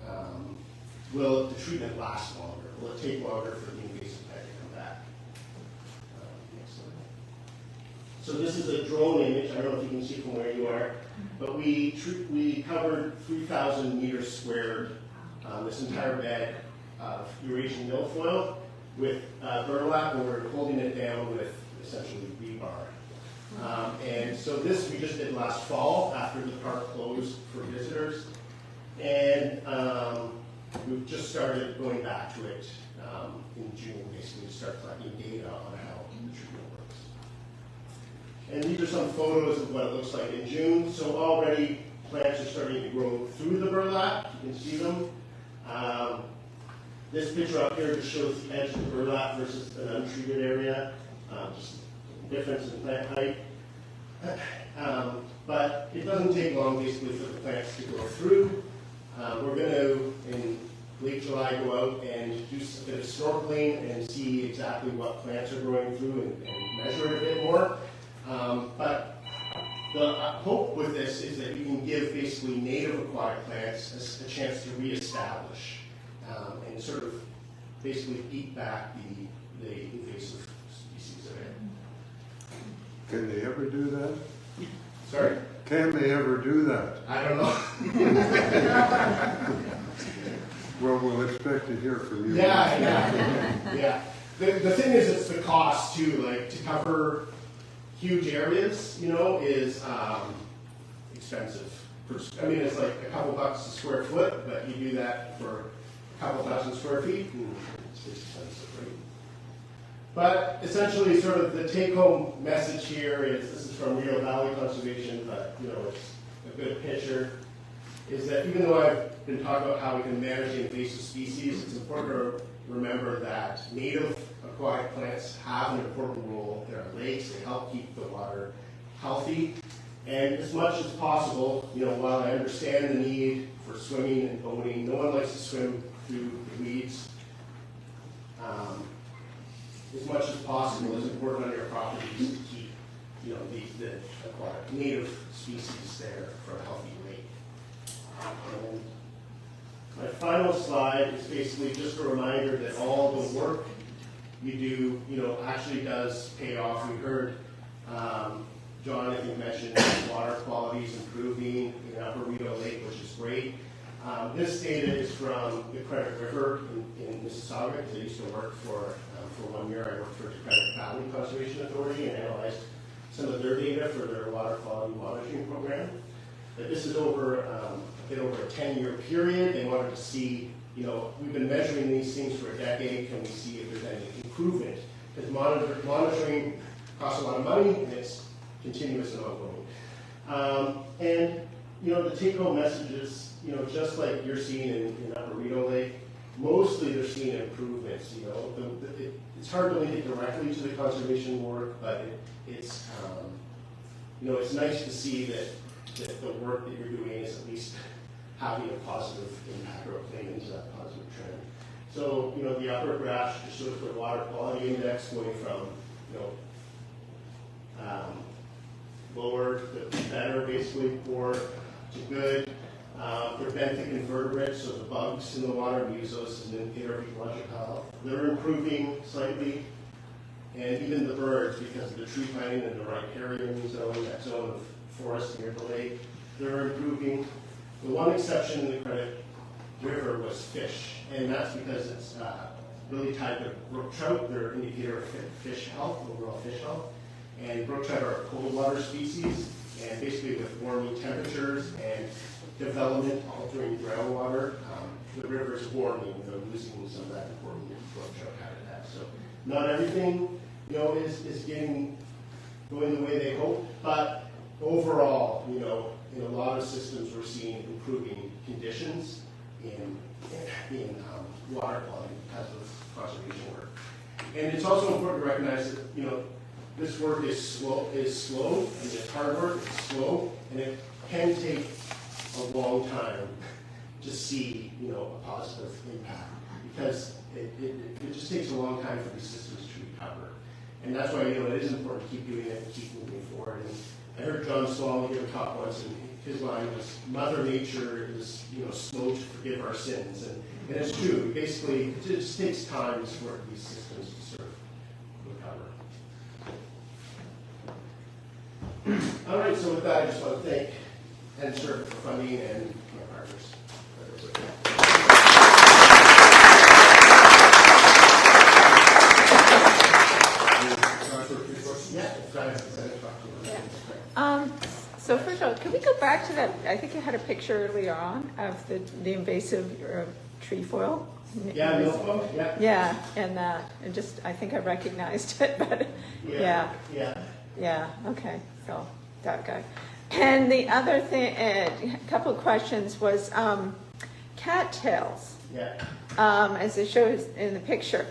the treatment last longer? Will it take longer for the invasive plant to come back? Next slide. So this is a drone image. I don't know if you can see from where you are, but we covered 3,000 meters squared, this entire bed of Eurasian milfoil with burlap, and we're holding it down with essentially rebar. And so this we just did last fall after the park closed for visitors, and we've just started going back to it in June, basically to start collecting data on how the treatment works. And these are some photos of what it looks like in June. So already plants are starting to grow through the burlap. You can see them. This picture up here just shows the edge of the burlap versus an untreated area, just difference in plant height. But it doesn't take long basically for the plants to grow through. We're going to, in late July, go out and do a bit of snorkeling and see exactly what plants are growing through and measure it a bit more. But the hope with this is that you can give basically native aquatic plants a chance to reestablish and sort of basically beat back the the invasive species of it. Can they ever do that? Sorry? Can they ever do that? I don't know. Well, we'll expect to hear from you. Yeah. The thing is, it's the cost too, like to cover huge areas, is expensive. I mean, it's like a couple bucks a square foot, but you do that for a couple thousand square feet, and it's expensive, right? But essentially, sort of the take-home message here is, this is from Rideau Valley Conservation, but it's a good picture, is that even though I've been talking about how we can manage the invasive species, it's important to remember that native aquatic plants have an important role. There are lakes, they help keep the water healthy. And as much as possible, while I understand the need for swimming and boating, no one likes to swim through the weeds. As much as possible, it's important on your properties to keep, the aquatic native species there for a healthy lake. And my final slide is basically just a reminder that all the work you do, actually does pay off. We heard John, I think, mentioned water quality is improving in Upper Rideau Lake, which is great. This data is from the Credit River in Mississauga, because I used to work for 1 year. I worked for the Credit Valley Conservation Authority and analyzed some of their data for their water quality monitoring program. But this is over a bit over a 10-year period. They wanted to see, we've been measuring these things for a decade. Can we see if there's any improvement? Because monitoring costs a lot of money, and it's continuous and ongoing. And the take-home message is, just like you're seeing in Upper Rideau Lake, mostly they're seeing improvements. It's hard to link it directly to the conservation work, but it's nice to see that the work that you're doing is at least having a positive impact or playing into that positive trend. So, the upper graph just shows the water quality index going from, lower to better, basically, poor to good. They're benthic invertebrates, so the bugs in the water, we use those as an indicator of ecological health. They're improving slightly, and even the birds, because of the tree planting in the riparian zone, that zone of forest near the lake, they're improving. The one exception in the Credit River was fish, and that's because it's really tied to brook trout. They're an indicator of fish health, overall fish health. And brook trout are a cold water species, and basically with warming temperatures and development altering groundwater, the river is warming, losing some of that important brook trout habitat. So not everything, is going the way they hope, but overall, in a lot of systems, we're seeing improving conditions in water quality because of conservation work. And it's also important to recognize that, this work is slow, and it's hard work, it's slow, and it can take a long time to see, a positive impact, because it just takes a long time for these systems to recover. And that's why, it is important to keep doing it and keep moving forward. And I heard John Small give a talk once, and his line was, Mother Nature is, slow to forgive our sins. And it's true. Basically, it just takes time for these systems to sort of recover. All right, so with that, I just want to thank NSERC for funding and my partners. So first of all, can we go back to that? I think you had a picture earlier on of the invasive trefoil. Yeah, milfoil. Yeah. Yeah, and just I think I recognized it, but yeah. Okay, so that guy. And the other thing, a couple of questions was cattails. Yeah. As it shows in the picture,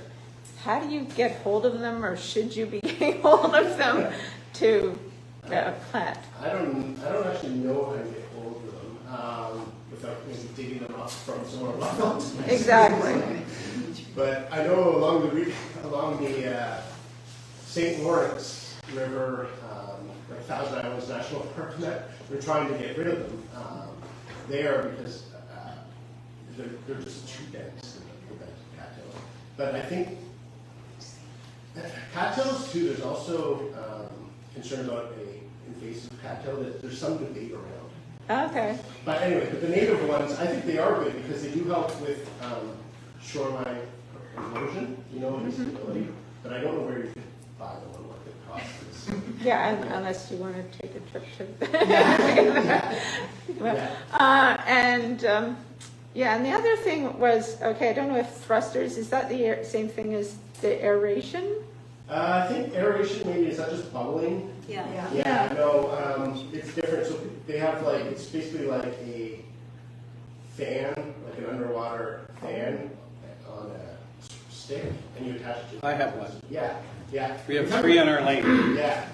how do you get hold of them, or should you be getting hold of them to plant? I don't actually know how to get hold of them without maybe digging them up from somewhere else. Exactly. But I know along the St. Lawrence River, like Thousand Islands National Park, they're trying to get rid of them there because they're just too dense. But I think Cattails too, there's also concern about a invasive cattail, that there's some debate around. Okay, But anyway, but the native ones, I think they are good because they do help with shoreline erosion, you know, and stability. But I don't know where you could buy them or what the cost is. yeah, unless you want to take a trip to. Yeah, and the other thing was, okay, I don't know if thrusters, is that the same thing as the aeration? I think aeration maybe, is that just bubbling? Yeah. Yeah, no, it's different. So they have like, it's basically like a fan, like an underwater fan on a stick, and you attach it to. I have one. Yeah, yeah. We have 3 on our lane. Yeah,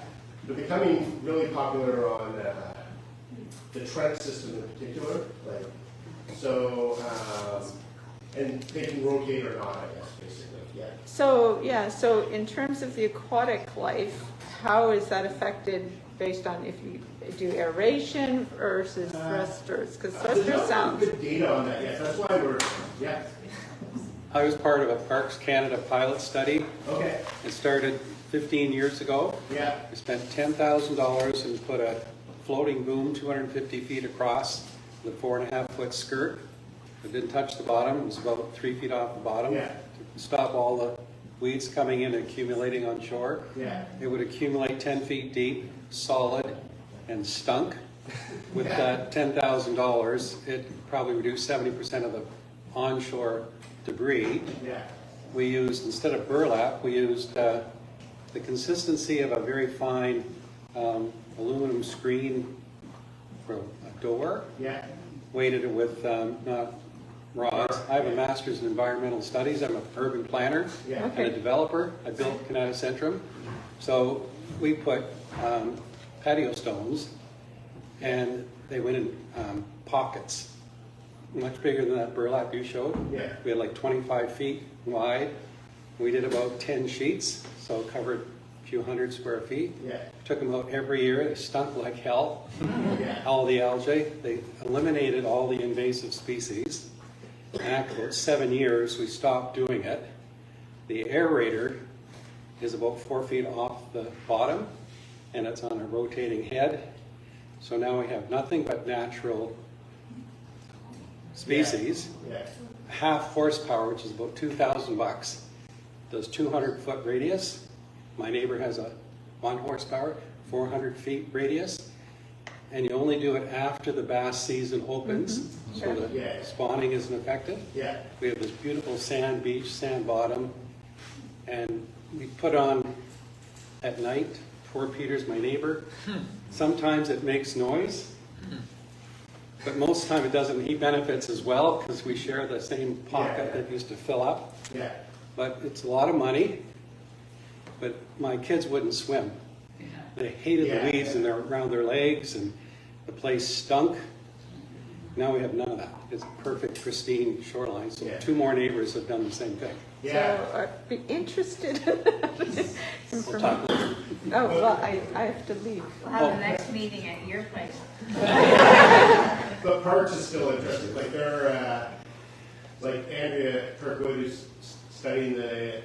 they're becoming really popular on the Trent system in particular. Like, so, and they can rotate or not, I guess, basically. Yeah. So, yeah, so in terms of the aquatic life, how is that affected based on if you do aeration versus thrusters? Because There's thrusters not sounds, good data on that yet. That's why we're, yeah. I was part of a Parks Canada pilot study. Okay. It started 15 years ago. Yeah. We spent $10,000 and put a floating boom 250 feet across with a 4.5-foot skirt. It didn't touch the bottom. It was about 3 feet off the bottom. Yeah. To stop all the weeds coming in and accumulating on shore. Yeah. It would accumulate 10 feet deep, solid, and stunk. With that $10,000, it probably reduced 70% of the onshore debris. Yeah. We used, instead of burlap, we used the consistency of a very fine aluminum screen for a door. Yeah. Weighted it with not rods. I have a master's in environmental studies. I'm an urban planner Yeah. and a developer. I built Canada Centrum. So we put patio stones, and they went in pockets, much bigger than that burlap you showed. Yeah. We had like 25 feet wide. We did about 10 sheets, so covered a few hundred square feet. Yeah. Took them out every year. They stunk like hell. Yeah. All the algae. They eliminated all the invasive species. And after about 7 years, we stopped doing it. The aerator is about 4 feet off the bottom, and it's on a rotating head. So now we have nothing but natural species. Yeah. Half horsepower, which is about $2,000, does 200-foot radius. My neighbor has a 1 horsepower, 400 feet radius. And you only do it after the bass season opens, so the Yeah. spawning isn't affected. Yeah. We have this beautiful sand beach, sand bottom, and we put on at night. Poor Peter's my neighbor. Sometimes it makes noise, but most of the time it doesn't. He benefits as well because we share the same pocket Yeah. that used to fill up. Yeah. But it's a lot of money, but my kids wouldn't swim. They hated Yeah. the weeds around their legs, and the place stunk. Now we have none of that. It's a perfect, pristine shoreline. So Yeah. 2 more neighbors have done the same thing. Yeah. so I'd be interested in We'll talk later. Oh, well, I have to leave. We'll have the next meeting at your place. But Parks is still interesting. Like they're, like Andrea Kirkwood is studying the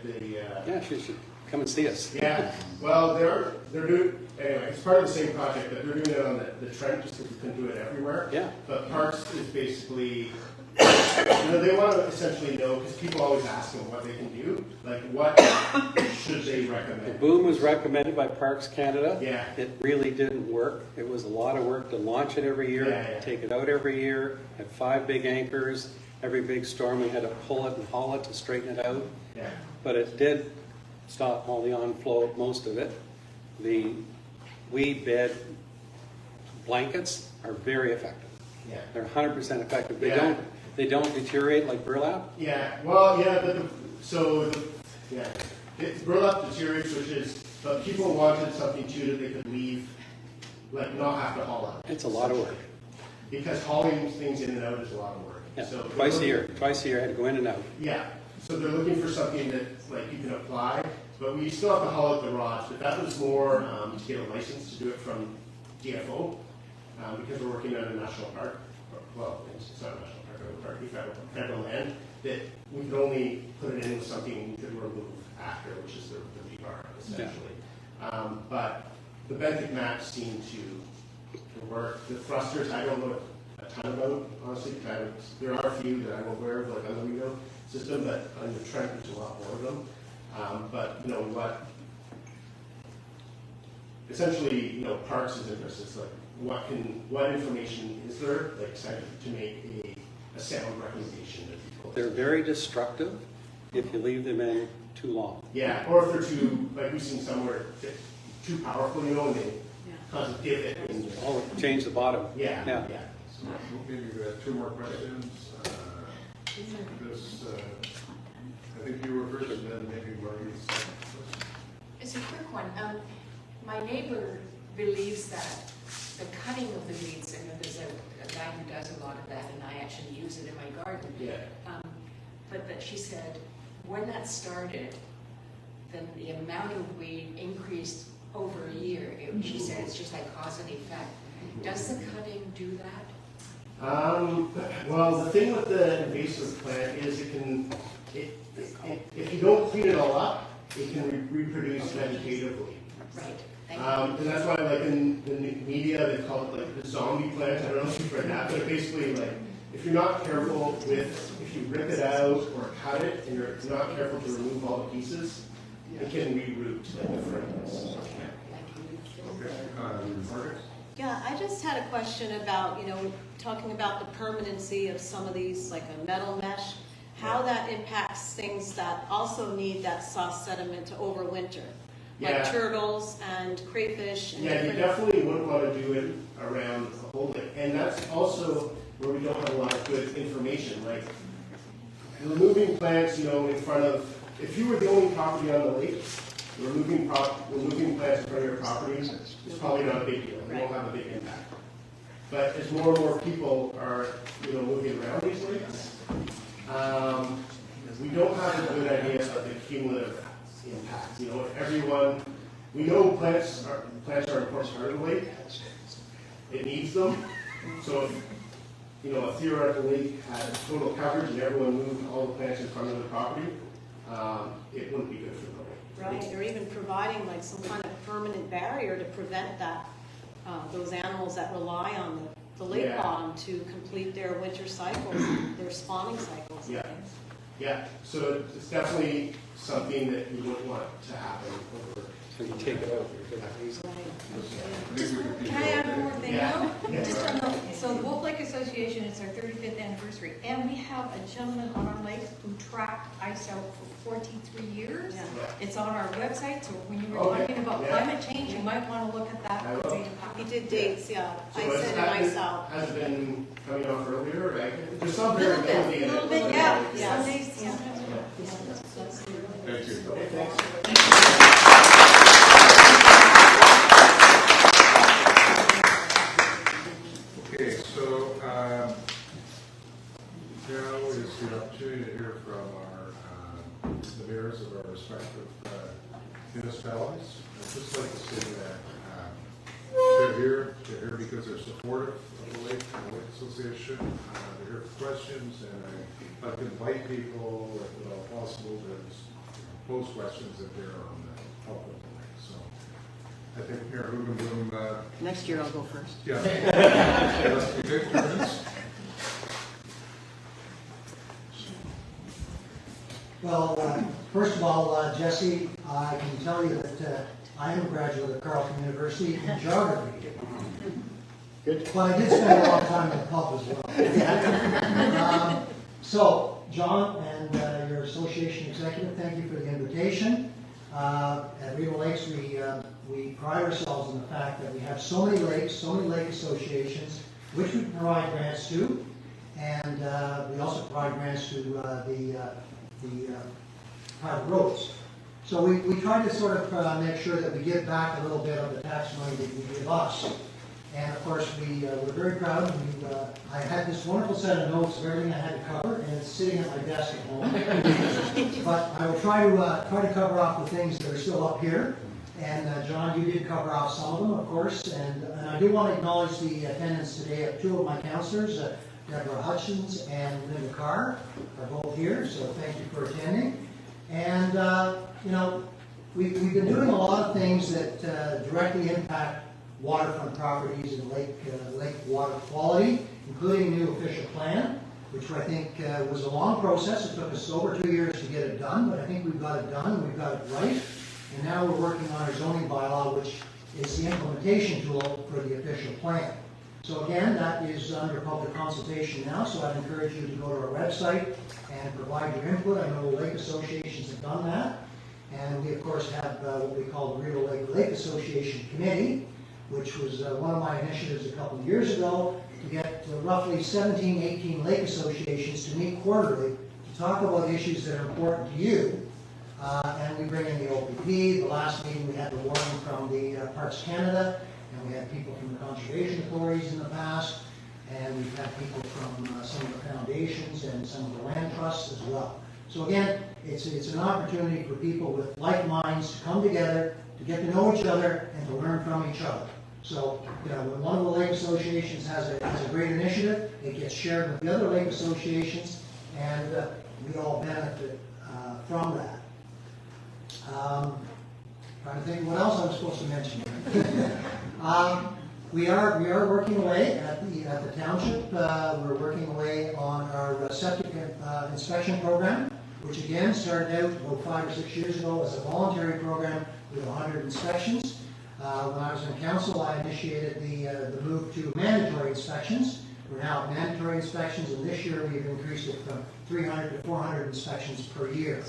Yeah, she should come and see us. yeah. Well, they're doing anyway. It's part of the same project, but they're doing it on the Trent just because we couldn't do it everywhere. Yeah. But Parks is basically, you know, they want to essentially know because people always ask them what they can do. Like, what should they The recommend? boom was recommended by Parks Canada. Yeah. It really didn't work. It was a lot of work to launch it every year, Yeah. take it out every year, had 5 big anchors. Every big storm, we had to pull it and haul it to straighten it out. Yeah. But it did stop all the onflow, most of it. The weed bed blankets are very effective. Yeah. They're 100% effective. Yeah. They don't deteriorate like burlap. Yeah, well, yeah, yeah, it's burlap deteriorates, which is, but people wanted something too that they could leave, like not have to haul out. It's a lot of work. Because hauling things in and out is a lot of work. Yeah, So they're twice a looking- year. Twice a year I had to go in and out. Yeah, so they're looking for something that, like, you can apply, but we still have to haul out the rods, but that was more, to get a license to do it from DFO, because we're working on a national park, well, it's not a national park, but a park, federal land, that we could only put it in with something we could remove after, which is the rebar. essentially. But the benthic mats seem to work. The thrusters, I don't know a ton about, honestly. There are a few that I'm aware of, like on the Rideau system, but on the Trent, there's a lot more of them. But you know what? Essentially, you know, Parks is interested. It's like what information is there, like, to make a sound recommendation that people. They're very destructive if you leave them in too long. Yeah, or if they're too, like we've seen somewhere too powerful, you know, and they cause a pivot. And, Oh, change the bottom. yeah. So maybe we have two more questions. I think you were first, and then maybe Marty's second question. It's a quick one. My neighbor believes that the cutting of the weeds, and there's a guy who does a lot of that, and I actually use it in my garden. Yeah. But that she said, when that started, then the amount of weed increased over a year. She said it's just like cause and effect. Does the cutting do that? Well, the thing with the invasive plant is if you don't clean it all up, it can reproduce vegetatively. Right. Thank you. And that's why, like in the media, they call it like the zombie plant. I don't know if you've read that, but basically, like if you're not careful if you rip it out or cut it, and you're not careful to remove all the pieces, it can reroot like the fertilizer. Okay, Margaret? Yeah, I just had a question about, you know, talking about the permanency of some of these, like a metal mesh, how that impacts things that also need that soft sediment to overwinter, like Yeah. turtles and crayfish. And Yeah, you different- definitely wouldn't want to do it around the whole lake. And that's also where we don't have a lot of good information. Like removing plants, you know, in front of, if you were the only property on the lake, removing plants in front of your property is probably not a big deal. It won't have a big impact. But as more and more people are, you know, moving around these lakes, we don't have a good idea of the cumulative impact. You know, everyone, we know plants are an important part of the lake. It needs them. So if, you know, a theoretical lake had total coverage and everyone moved all the plants in front of the property, it wouldn't be good for the lake. Right, or even providing like some kind of permanent barrier to prevent that, those animals that rely on the lake Yeah. bottom to complete their winter cycles, their spawning cycles. Yeah. Yeah, so it's definitely something that you wouldn't want to happen over. So you take it out. You're gonna use it. Can I add one more thing? Yeah. Just on the, so the Wolf Lake Association, it's our 35th anniversary, and we have a gentleman on our lake who tracked ice out for 43 years. Yeah. It's on our website, so when you were Okay. talking about Yeah. climate change, you might want to look at that. I will. He did dates, yeah, So ice in and ice out. has it been coming off earlier? Like, there's some A little variability bit, in a it. little bit, Yeah, yeah. some days, yeah. Thank you. Okay, thanks. Okay, so now is the opportunity to hear from the mayors of our respective municipalities. I'd just like to say that they're here because they're supportive of the Lake Association. They're here for questions, and I'd like to invite people, if at all possible, to pose questions if they're on the help of the lake. So I think Mayor Hugenboom, Next year I'll go first. yeah. Let's be good turns. Well, first of all, Jesse, I can tell you that I am a graduate of Carleton University in geography. Good. But I did spend a lot of time in the pub as well. So, John and your association executive, thank you for the invitation. At Rideau Lakes, we pride ourselves in the fact that we have so many lakes, so many lake associations, which we provide grants to, and we also provide grants to the private roads. So we try to sort of make sure that we give back a little bit of the tax money that you give us. And of course, we're very proud. I had this wonderful set of notes of everything I had to cover, and it's sitting at my desk at home. But I will try to cover off the things that are still up here. And John, you did cover off some of them, of course. And I do want to acknowledge the attendance today of two of my counselors, Deborah Hutchins and Linda Carr, are both here. So thank you for attending. And you know, we've been doing a lot of things that directly impact waterfront properties and lake water quality, including a new official plan, which I think was a long process. It took us over 2 years to get it done, but I think we've got it done, we've got it right. And now we're working on our zoning bylaw, which is the implementation tool for the official plan. So again, that is under public consultation now, so I'd encourage you to go to our website and provide your input. I know the lake associations have done that. And we, of course, have what we call the Rideau Lake Association Committee, which was one of my initiatives a couple of years ago to get roughly 17, 18 lake associations to meet quarterly to talk about issues that are important to you. And we bring in the OPP. The last meeting we had the warning from the Parks Canada, and we had people from the conservation authorities in the past, and we've had people from some of the foundations and some of the land trusts as well. So again, it's an opportunity for people with like minds to come together, to get to know each other, and to learn from each other. So, when one of the lake associations has a great initiative, it gets shared with the other lake associations, and we all benefit from that. Trying to think what else I'm supposed to mention. We are working away at the township. We're working away on our septic inspection program, which again started out about 5 or 6 years ago as a voluntary program with 100 inspections. When I was in council, I initiated the move to mandatory inspections. We're now at mandatory inspections, and this year we've increased it from 300 to 400 inspections per year.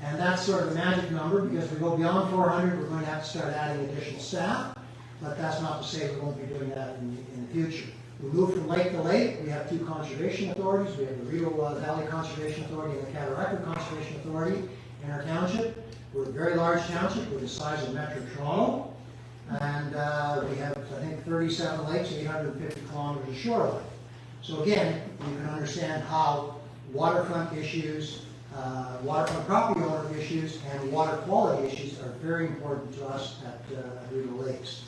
And that's sort of a magic number, because if we go beyond 400, we're going to have to start adding additional staff. But that's not to say we won't be doing that in the future. We move from lake to lake. We have 2 conservation authorities. We have the Rideau Valley Conservation Authority and the Cataract Conservation Authority in our township. We're a very large township. We're the size of Metro Toronto. And we have, I think, 37 lakes, 850 kilometers of shoreline. So again, you can understand how waterfront issues, waterfront property owner issues, and water quality issues are very important to us at Rideau Lakes.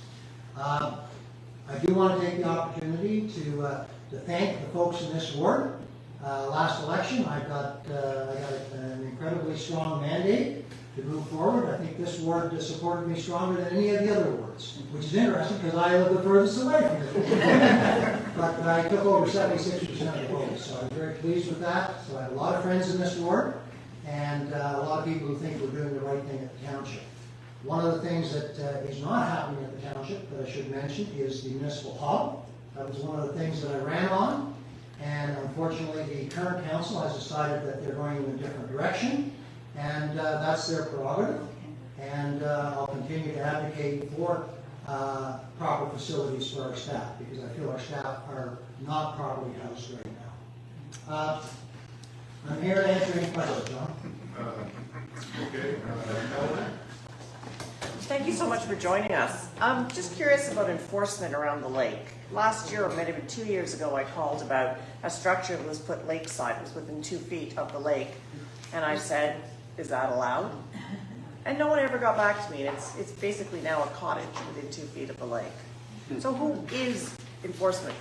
I do want to take the opportunity to thank the folks in this ward. Last election, I got an incredibly strong mandate to move forward. I think this ward supported me stronger than any of the other wards, which is interesting because I live the furthest away from this ward. But I took over 76% of the votes, so I'm very pleased with that. So I have a lot of friends in this ward, and a lot of people who think we're doing the right thing at the township. One of the things that is not happening at the township that I should mention is the municipal hub. That was one of the things that I ran on, and unfortunately the current council has decided that they're going in a different direction, and that's their prerogative. And I'll continue to advocate for proper facilities for our staff, because I feel our staff are not properly housed right now. I'm here to answer any questions, John. Okay, Thank you so much for joining us. I'm just curious about enforcement around the lake. Last year, or maybe 2 years ago, I called about a structure that was put lakeside. It was within 2 feet of the lake. And I said, is that allowed? And no one ever got back to me. It's basically now a cottage within 2 feet of the lake. So who is enforcement?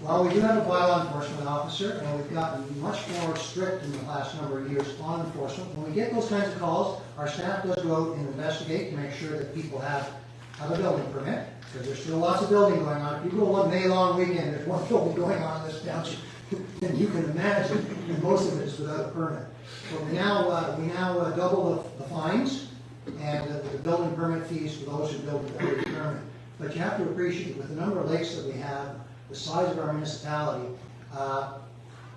Well, we do have a bylaw enforcement officer, and we've gotten much more strict in the last number of years on enforcement. When we get those kinds of calls, our staff does go out and investigate to make sure that people have a building permit, because there's still lots of building going on. If you go one May long weekend, there's one building going on in this township, and you can imagine, and most of it is without a permit. So we now double the fines and the building permit fees for those who build without a permit. But you have to appreciate, with the number of lakes that we have, the size of our municipality,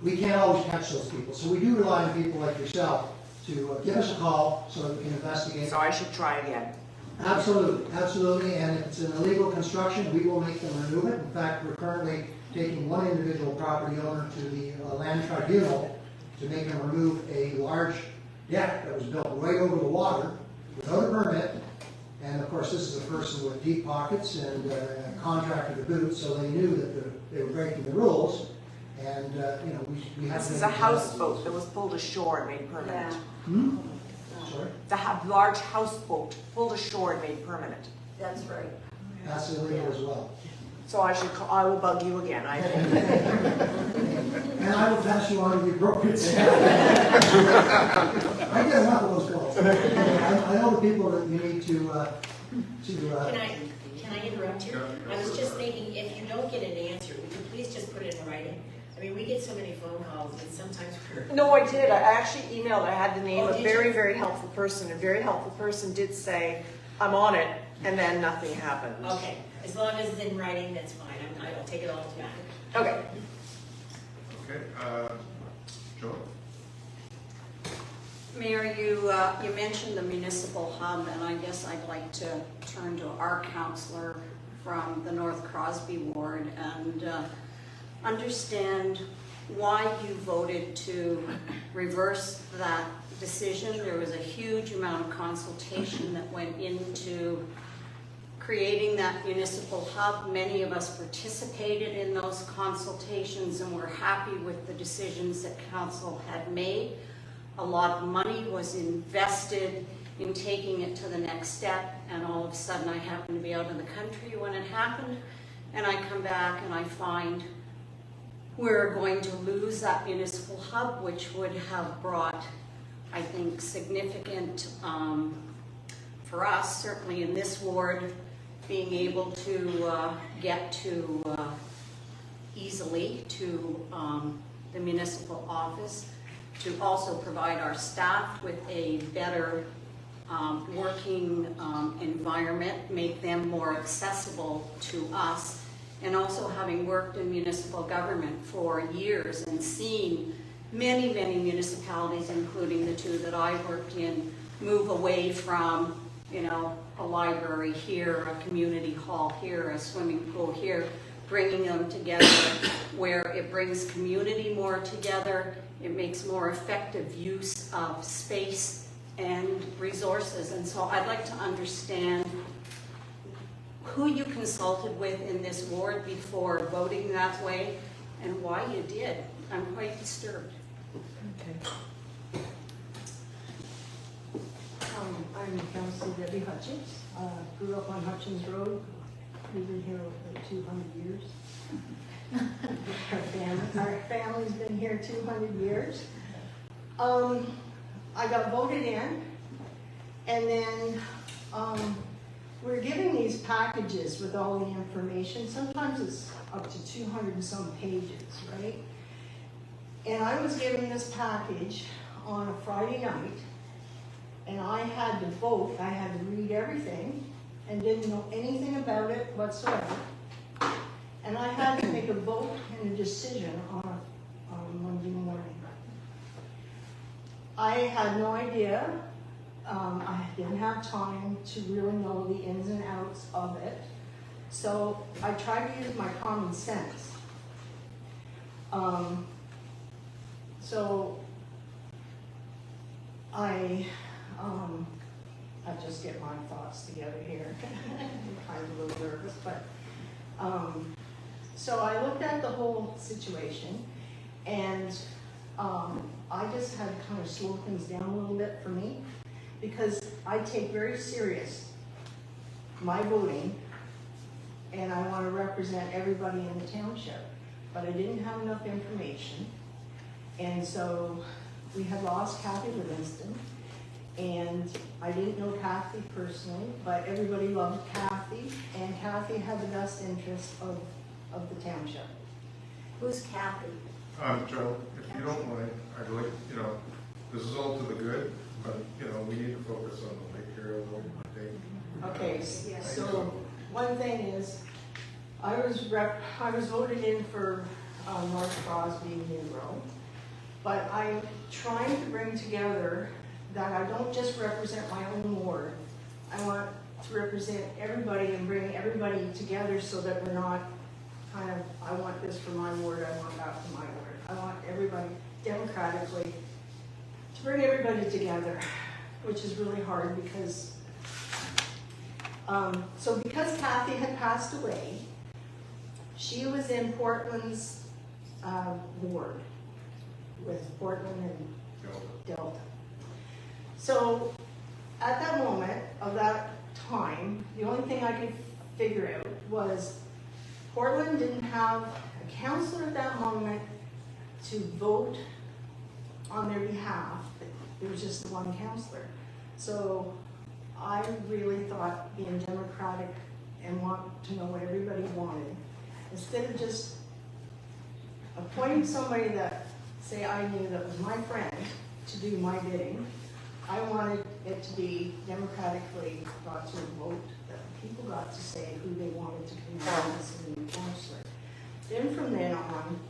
we can't always catch those people. So we do rely on people like yourself to give us a call so that we can investigate. So I should try again. Absolutely, absolutely. And if it's an illegal construction, we will make them remove it. In fact, we're currently taking one individual property owner to the land tribunal to make him remove a large deck that was built right over the water without a permit. And of course, this is a person with deep pockets and a contractor to boot, so they knew that they were breaking the rules. And we have. This is a houseboat that was pulled ashore and made permanent. Hmm? Sorry? The large houseboat pulled ashore and made permanent. That's right. That's illegal as well. So I will bug you again. And I will pass you on to the appropriate staff. I get enough of those calls. I know the people that you need to, Can I interrupt you? I was just thinking, if you don't get an answer, would you please just put it in writing? I mean, we get so many phone calls and sometimes we're. No, I did. I actually emailed. I had the name Oh, of a did very, you? very helpful person. A very helpful person did say, I'm on it, and then nothing happened. Okay, as long as it's in writing, that's fine. I'll take it all to back. Okay. Okay, Joe? Mayor, you mentioned the municipal hub, and I guess I'd like to turn to our councillor from the North Crosby ward and understand why you voted to reverse that decision. There was a huge amount of consultation that went into creating that municipal hub. Many of us participated in those consultations and were happy with the decisions that council had made. A lot of money was invested in taking it to the next step, and all of a sudden I happened to be out in the country when it happened, and I come back and I find we're going to lose that municipal hub, which would have brought, I think, significant, for us, certainly in this ward, being able to get to easily to the municipal office, to also provide our staff with a better working environment, make them more accessible to us, and also having worked in municipal government for years and seen many, many municipalities, including the two that I worked in, move away from, you know, a library here, a community hall here, a swimming pool here, bringing them together where it brings community more together. It makes more effective use of space and resources. And so I'd like to understand who you consulted with in this ward before voting that way and why you did. I'm quite disturbed. Okay. I'm Councillor Debbie Hutchins. Grew up on Hutchins Road. We've been here over 200 years. Our family's been here 200 years. I got voted in, and then we're giving these packages with all the information. Sometimes it's up to 200 and some pages, right? And I was given this package on a Friday night, and I had to vote. I had to read everything and didn't know anything about it whatsoever. And I had to make a vote and a decision on Monday morning. I had no idea. I didn't have time to really know the ins and outs of it. So I tried to use my common sense. So I just get my thoughts together here. I'm kind of a little nervous, but so I looked at the whole situation, and I just had to kind of slow things down a little bit for me, because I take very serious my voting, and I want to represent everybody in the township, but I didn't have enough information, and so we had lost Kathy Livingston, and I didn't know Kathy personally, but everybody loved Kathy, and Kathy had the best interest of the township. Who's Kathy? Joe, if you don't mind, I'd like, you know, this is all to the good, but, you know, we need to focus on the Lake area, I think. Okay, so one thing is, I was voted in for North Crosby Rideau, but I'm trying to bring together that I don't just represent my own ward. I want to represent everybody and bring everybody together so that we're not kind of, I want this for my ward, I want that for my ward. I want everybody democratically to bring everybody together, which is really hard because, so because Kathy had passed away, she was in Portland's ward with Portland and Delta. So at that moment of that time, the only thing I could figure out was Portland didn't have a councillor at that moment to vote on their behalf. There was just the one councillor. So I really thought being democratic and want to know what everybody wanted, instead of just appointing somebody that, say I knew that was my friend to do my bidding, I wanted it to be democratically got to vote, that people got to say who they wanted to come in as a new counselor. Then from then on,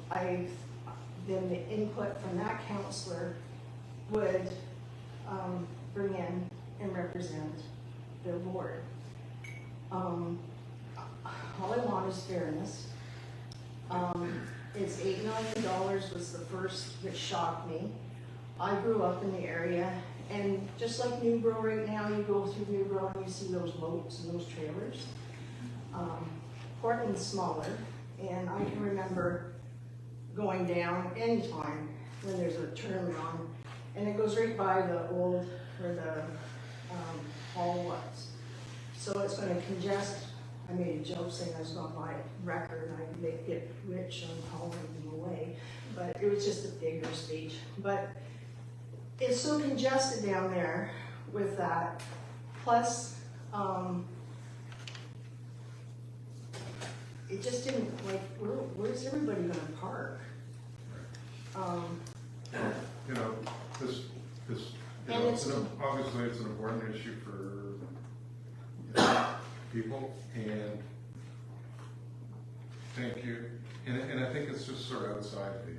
then the input from that counselor would bring in and represent the board. All I want is fairness. It's $8 million was the first that shocked me. I grew up in the area, and just like Newbro right now, you go through Newbro and you see those boats and those trailers. Portland's smaller, and I can remember going down anytime when there's a tournament on, and it goes right by the old, where the hall was. So it's going to congest. I made a joke saying I was going to buy a record and I'd get rich on hauling them away, but it was just a figure of speech. But it's so congested down there with that. Plus, it just didn't, like, where's everybody going to park? You know, this, you And know, it's- obviously it's an important issue for people, and thank you. And I think it's just sort of outside the,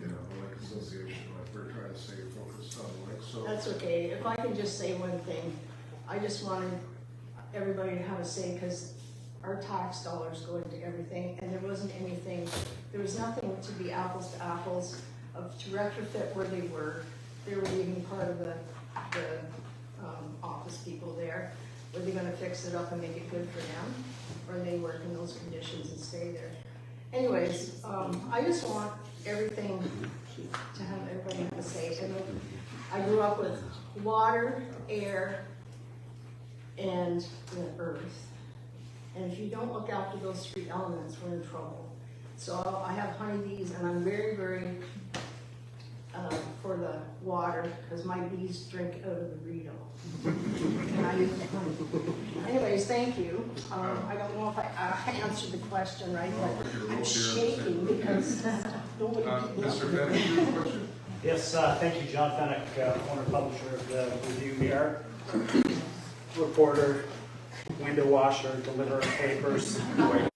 you know, the lake association, like we're trying to stay focused on the lake, so. That's okay. If I can just say one thing, I just wanted everybody to have a say, because our tax dollars go into everything, and there wasn't anything, there was nothing to be apples to apples to retrofit where they were. They were even part of the office people there. Were they gonna fix it up and make it good for them? Or they work in those conditions and stay there? Anyways, I just want everything to have everybody have a say. And I grew up with water, air, and the earth. And if you don't look after those three elements, we're in trouble. So I have honeybees, and I'm very, very for the water, because my bees drink out of the Rideau. And I use the honey. Anyways, thank you. I don't know if I answered the question right, but I'm shaking because nobody. Mr. Bennett, you have a question? Yes, thank you, John Fennick, owner publisher of the Review Mirror, reporter, window washer, deliverer of papers,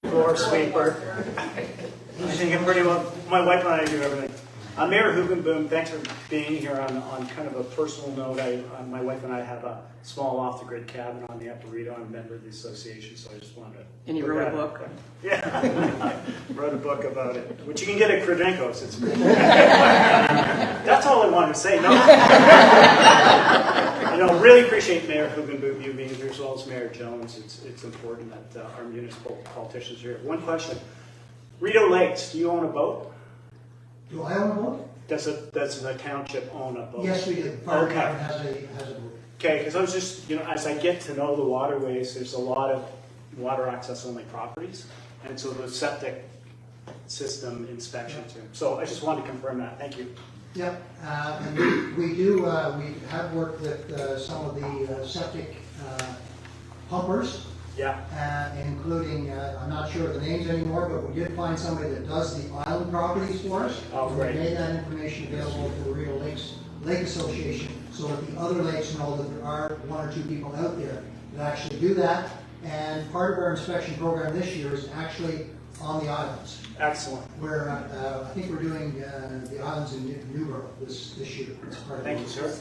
floor sweeper. I think it pretty well. My wife and I do everything. Mayor Hugenboom, thanks for being here on kind of a personal note. My wife and I have a small off-the-grid cabin on the Upper Rideau. I'm a member of the association, so I just wanted to... And you wrote a book? Yeah, wrote a book about it, which you can get at Credencos. It's great. That's all I wanted to say. No. Really appreciate Mayor Hugenboom, you being here, as well as Mayor Jones. It's important that our municipal politicians are here. One question. Rideau Lakes, do you own a boat? Do I own a boat? Does the township own a boat? Yes, we do. Fire Okay. department has a boat. Okay, because I was just, as I get to know the waterways, there's a lot of water access only properties, and so the septic system inspection too. So I just wanted to confirm that. Thank you. Yep, and we have worked with some of the septic pumpers. Yeah. Including, I'm not sure of the names anymore, but we did find somebody that does the island properties for us. Oh, great. We made that information available to the Rideau Lake Association, so that the other lakes know that there are one or two people out there that actually do that. And part of our inspection program this year is actually on the islands. Excellent. Where I think we're doing the islands in Newbro this year. It's part of Thank you, sir.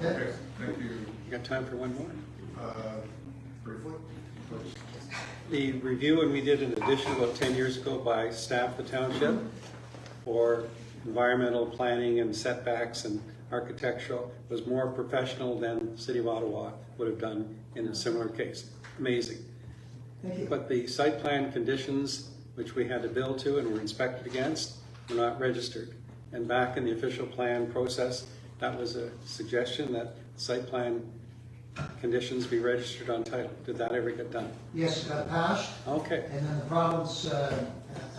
Okay, thank you. You got time for one more? Briefly, please. The review, and we did an addition about 10 years ago by staff of the township for environmental planning and setbacks and architectural, was more professional than the City of Ottawa would have done in a similar case. Amazing. Thank you. But the site plan conditions, which we had to build to and were inspected against, were not registered. And back in the official plan process, that was a suggestion that site plan conditions be registered on title. Did that ever get done? Yes, it got passed. Okay. And then the province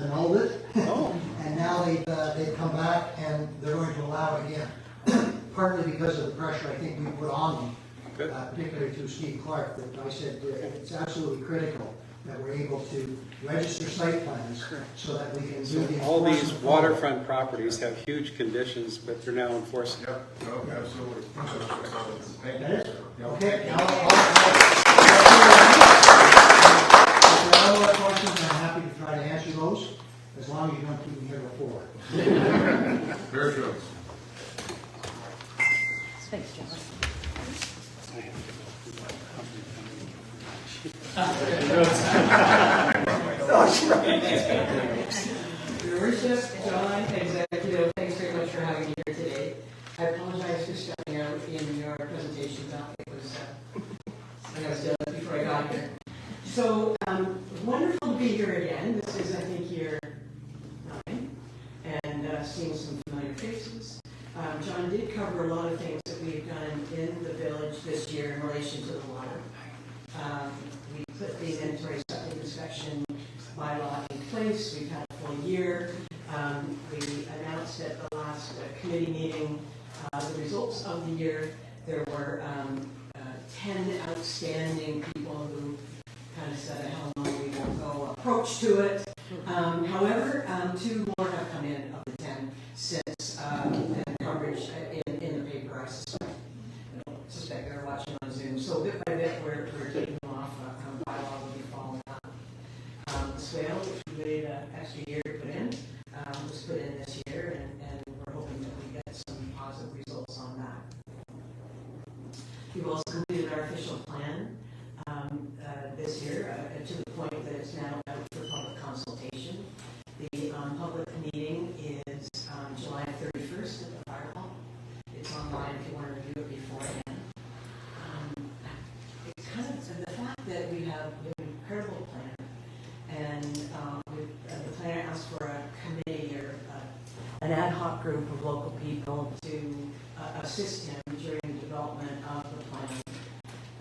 annulled it. Oh. And now they've come back and they're going to allow it again. Partly because of the pressure I think we put on them Good. particularly through Steve Clark, that I said it's absolutely critical that we're able to register site plans so that we can do the All these enforcement. waterfront properties have huge conditions, but they're now enforced. Yep, no, absolutely. Thank That you. is? Okay, now, if there are more questions, I'm happy to try to answer those, as long as you don't keep me here before. Very good. Thanks, John. I have to go through my company. Your Worship, John, Executive, thanks very much for having me here today. I apologize for stepping out in your presentation. It was, I was done before I got here. So, wonderful to be here again. This is, I think, year 9, and seeing some familiar faces. John did cover a lot of things that we've done in the village this year in relation to the water. We put the inventory septic inspection bylaw in place. We've had a full year. We announced at the last committee meeting the results of the year. There were 10 outstanding people who kind of said, hell no, we won't go approach to it. However, 2 more have come in of the 10 since and coverage in the paper, I suspect. I don't suspect they're watching on Zoom. So bit by bit, we're taking them off. Bylaw will be following up. The swale, which we waited an extra year to put in, was put in this year, and we're hoping that we get some positive results on that. We've also completed our official plan this year to the point that it's now out for public consultation. The public meeting is July 31st at the Fire Hall. It's online if you want to review it beforehand. It's kind of the fact that we have an incredible plan, and the planner asked for a committee or an ad hoc group of local people to assist him during the development of the plan.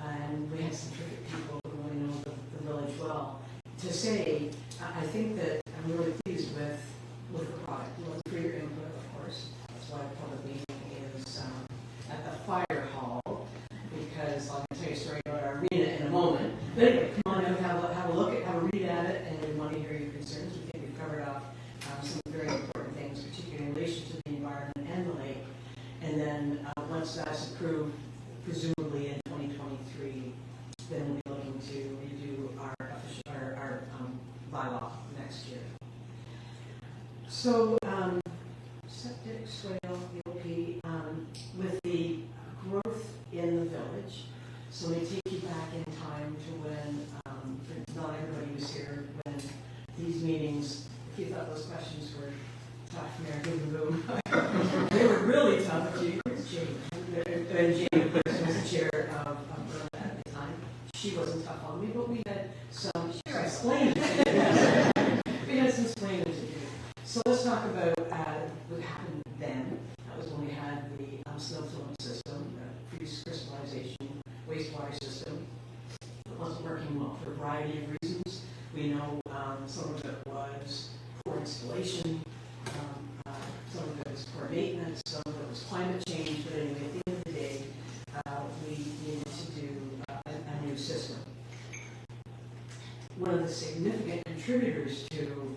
And we had some terrific people who really know the village well. To say, I think that I'm really pleased with the product. Looking for your input, of course. That's why the public meeting is at the Fire Hall, because I'll tell you a story about our arena in a moment. But anyway, come on out, have a look at, have a read at it, and we want to hear your concerns. We think we've covered off some very important things, particularly in relation to the environment and the lake. And then once that's approved, presumably in 2023, then we'll be looking to redo our bylaw next year. So, septic, swale, EOP, with the growth in the village. So we take you back in time to when, not everybody was here, when these meetings, if you thought those questions were tough, Mayor, give the room. They were really tough. Jane was the chair of Berlin at the time. She wasn't tough on me, but we had some explaining to do. We had some explaining to do. So let's talk about what happened then. That was when we had the snow filling system, the pre-crystallization wastewater system. It wasn't working well for a variety of reasons. We know some of it was poor installation, some of it was poor maintenance, some of it was climate change, but anyway, at the end of the day, we needed to do a new system. One of the significant contributors to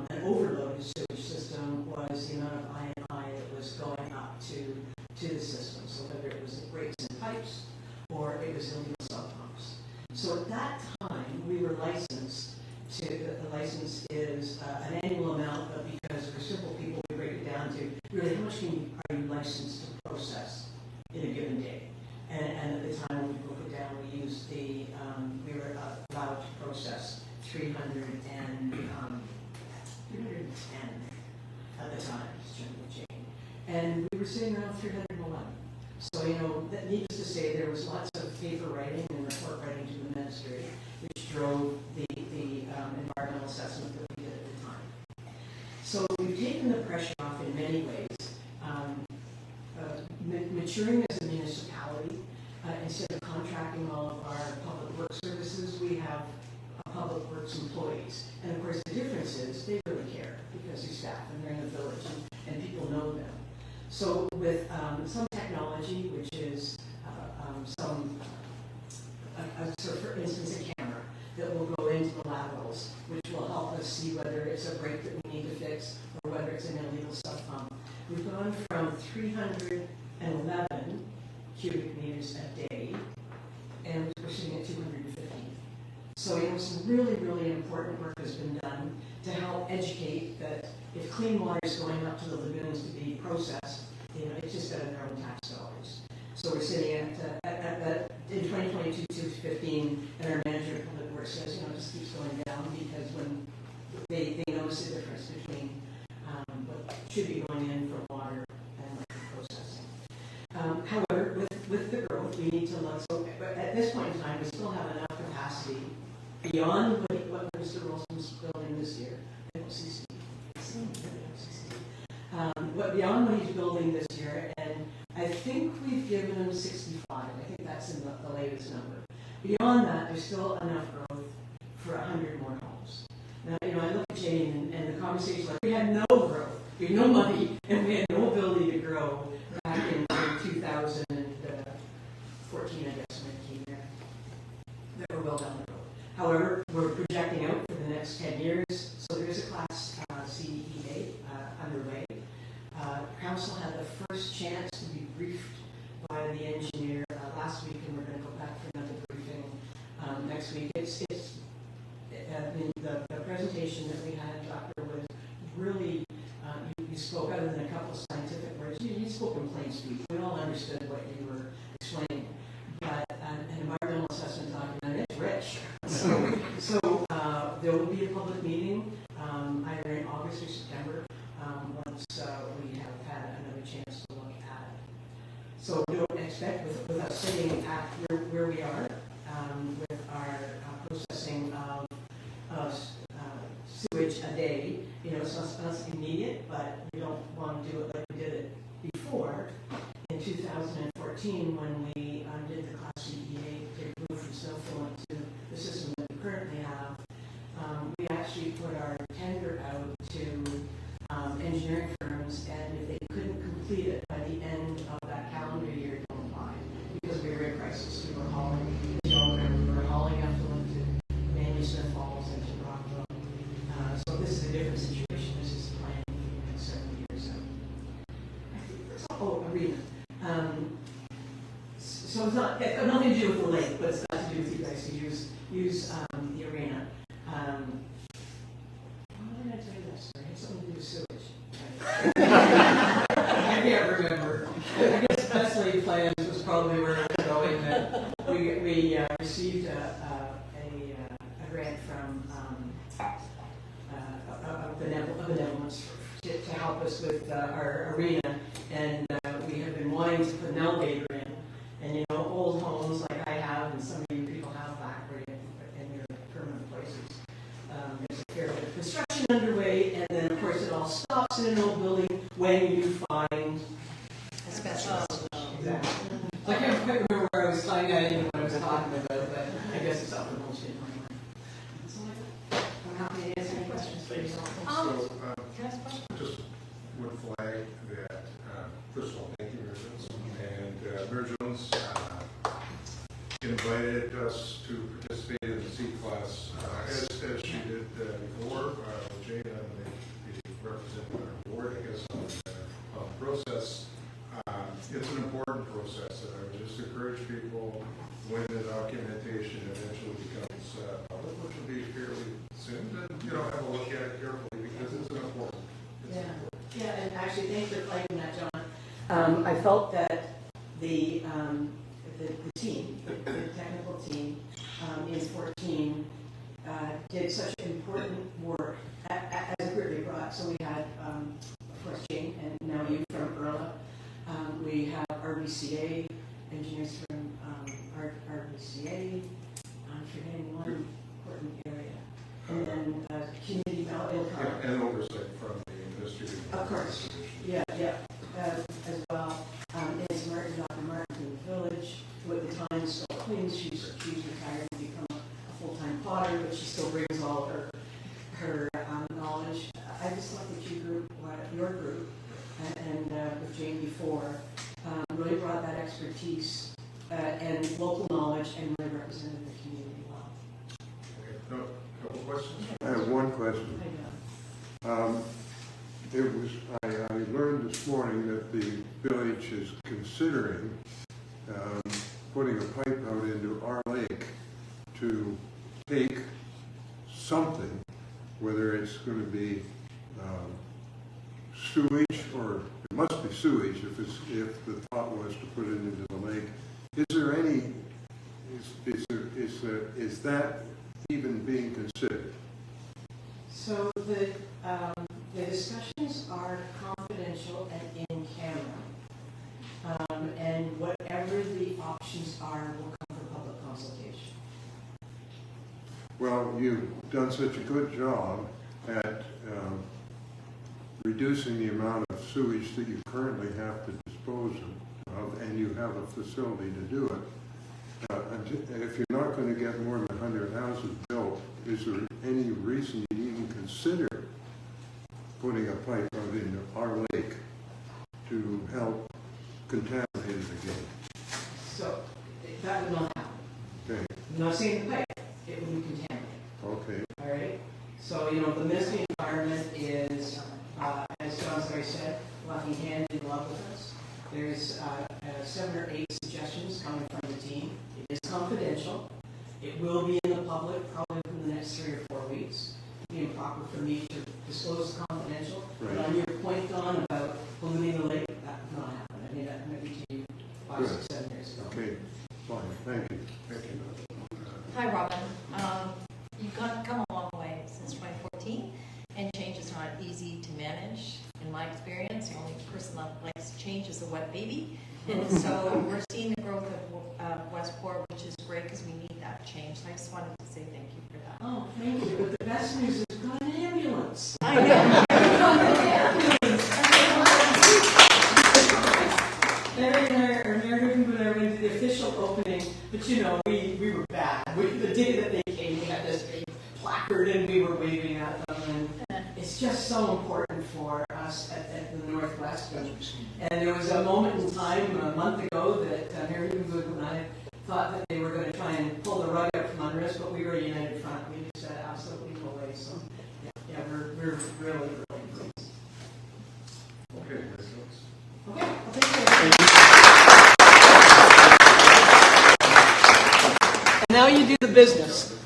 an overloaded sewage system was the amount of I&I that was going up to the system, so whether it was the breaks in pipes or it was illegal sub pumps. So at that time, we were licensed to, the license is an annual amount, but because we're simple people, we break it down to really how much are you licensed to process in a given day. And at the time when we broke it down, we used we were allowed to process 310 at the time, and we were sitting around 311. So, that needless to say, there was lots of paper writing and report writing to the ministry, which drove the environmental assessment that we did at the time. So we've taken the pressure off in many ways. Maturing as a municipality, instead of contracting all of our public works services, we have public works employees. And of course the difference is they really care because they're staff and they're in the village and people know them. So with some technology, which is so for instance, a camera that will go into the laterals, which will help us see whether it's a break that we need to fix or whether it's an illegal sub pump. We've gone from 311 cubic meters a day, and we're sitting at 250. So, some really, really important work has been done to help educate that if clean water is going up to the lagoons to be processed, it's just better than our own tax dollars. So we're sitting at in 2022, 215, and our manager of public works says, it just keeps going down because when they notice the difference between what should be going in for water and processing. However, with the growth, we need to look. So at this point in time, we still have enough capacity beyond what Mr. Wilson's building this year. But beyond what he's building this year, and I think we've given him 65. I think that's in the latest number. Beyond that, there's still enough growth for 100 more homes. Now, I look at Jane and the conversation, like, we had no growth, we had no money, and we had no ability to grow back in 2014, I guess, when it came there. That we're well down the road. However, we're projecting out for the next 10 years, so there is a Class CEA underway. Council had the first chance to be briefed by the engineer last week, and we're going to go back for another briefing next week. The presentation that we had, Doctor, was really, you spoke, other than a couple of scientific words, you spoke in plain speech. We all understood what you were explaining. But an environmental assessment document, it's rich. So there will be a public meeting either in August or September once we have had another chance to look at it. So don't expect with us sitting at where we are with our processing of sewage a day. It's not immediate, but we don't want to do it like we did it before in 2014 when we did the Class CEA to move from snowfall to the system that we currently have. We actually put our tender out to engineering firms, and if they couldn't complete it by the end of that calendar year, don't apply, because we were in crisis. We were hauling, we were hauling effluent to Manusmith Falls and to Rockville. So this is a different situation. This is planned for the next 7 years. I think that's all. Oh, arena. So it's not nothing to do with the lake, but it's got to do with you guys to use the arena. Why did I tell you that story? It had something to do with sewage. I can't remember. I guess best laid plans was probably where I was going. That we received a grant from benevolence to help us with our arena, and we have been wanting to put an elevator in. And old homes like I have, and some of you people have back where in your permanent places. There's a fair bit of construction underway, and then of course it all stops in an old building when you find asbestos. Exactly. So I can't quite remember where I was finding out what I was talking about, but I guess it's up in bullshit in my mind. So I'm happy to answer any questions for you. So, Can I ask a question? just would flag that, first of all, thank you, Mayor Jones. And Mayor Jones invited us to participate in the C-Class as she did before. Jane, the representative on our board, I guess, on the process. It's an important process, and I would just encourage people when the documentation eventually becomes public, which will be fairly soon, to have a look at it carefully, because it's an important. Yeah, and actually, thanks for flagging that, John. I felt that the team, the technical team in 14 did such important work as a group they brought. So we had, of course, Jane, and now you from Erla. We have RBCA, engineers from RBCA. I'm forgetting one important area. And then community development. And oversight from the administrative. Of course. Yeah, as well. Nancy Martin, Dr. Martin in the village, who at the time still cleans. She's retired and become a full-time potter, but she still brings all her knowledge. I just thought that your group, and with Jane before, really brought that expertise and local knowledge and really represented the community well. Okay, no, couple questions? I have one question. I learned this morning that the village is considering putting a pipe out into our lake to take something, whether it's going to be sewage, or it must be sewage if the thought was to put it into the lake. Is there any, is that even being considered? So the discussions are confidential and in camera. And whatever the options are will come for public consultation. Well, you've done such a good job at reducing the amount of sewage that you currently have to dispose of, and you have a facility to do it. And if you're not going to get more than 100 houses built, is there any reason you'd even consider putting a pipe out into our lake to help contaminate it again? So that would not happen. Okay. I'm not saying the pipe, it would be contaminated. Okay. All right? So, you know, the Ministry of Environment is, as John's already said, walking hand in glove with us. There's 7 or 8 suggestions coming from the team. It is confidential. It will be in the public probably within the next 3 or 4 weeks. It would be improper for me to disclose confidential. Right. But on your point, Don, about polluting the lake, that would not happen. I mean, that might be to you 5, 6, 7 years ago. Okay, fine, thank you. Thank you. Hi, Robin. You've come a long way since 2014, and change is not easy to manage. In my experience, the only person that likes change is a wet baby. And so we're seeing the growth of Westport, which is great because we need that change. So I just wanted to say thank you for that. Oh, thank you. But the best news is we've got an ambulance. I know. When I went to the official opening, but you know, we were bad. The day that they came, we had this big placard and we were waving at them. And it's just so important for us at the Northwest. And there was a moment in time, a month ago, that Mary Wood and I thought that they were going to try and pull the rug out from under us, but we were a united front. We just said absolutely no way. So, yeah, we're really, really pleased. Okay, Okay, well, thank you. And now you do the business.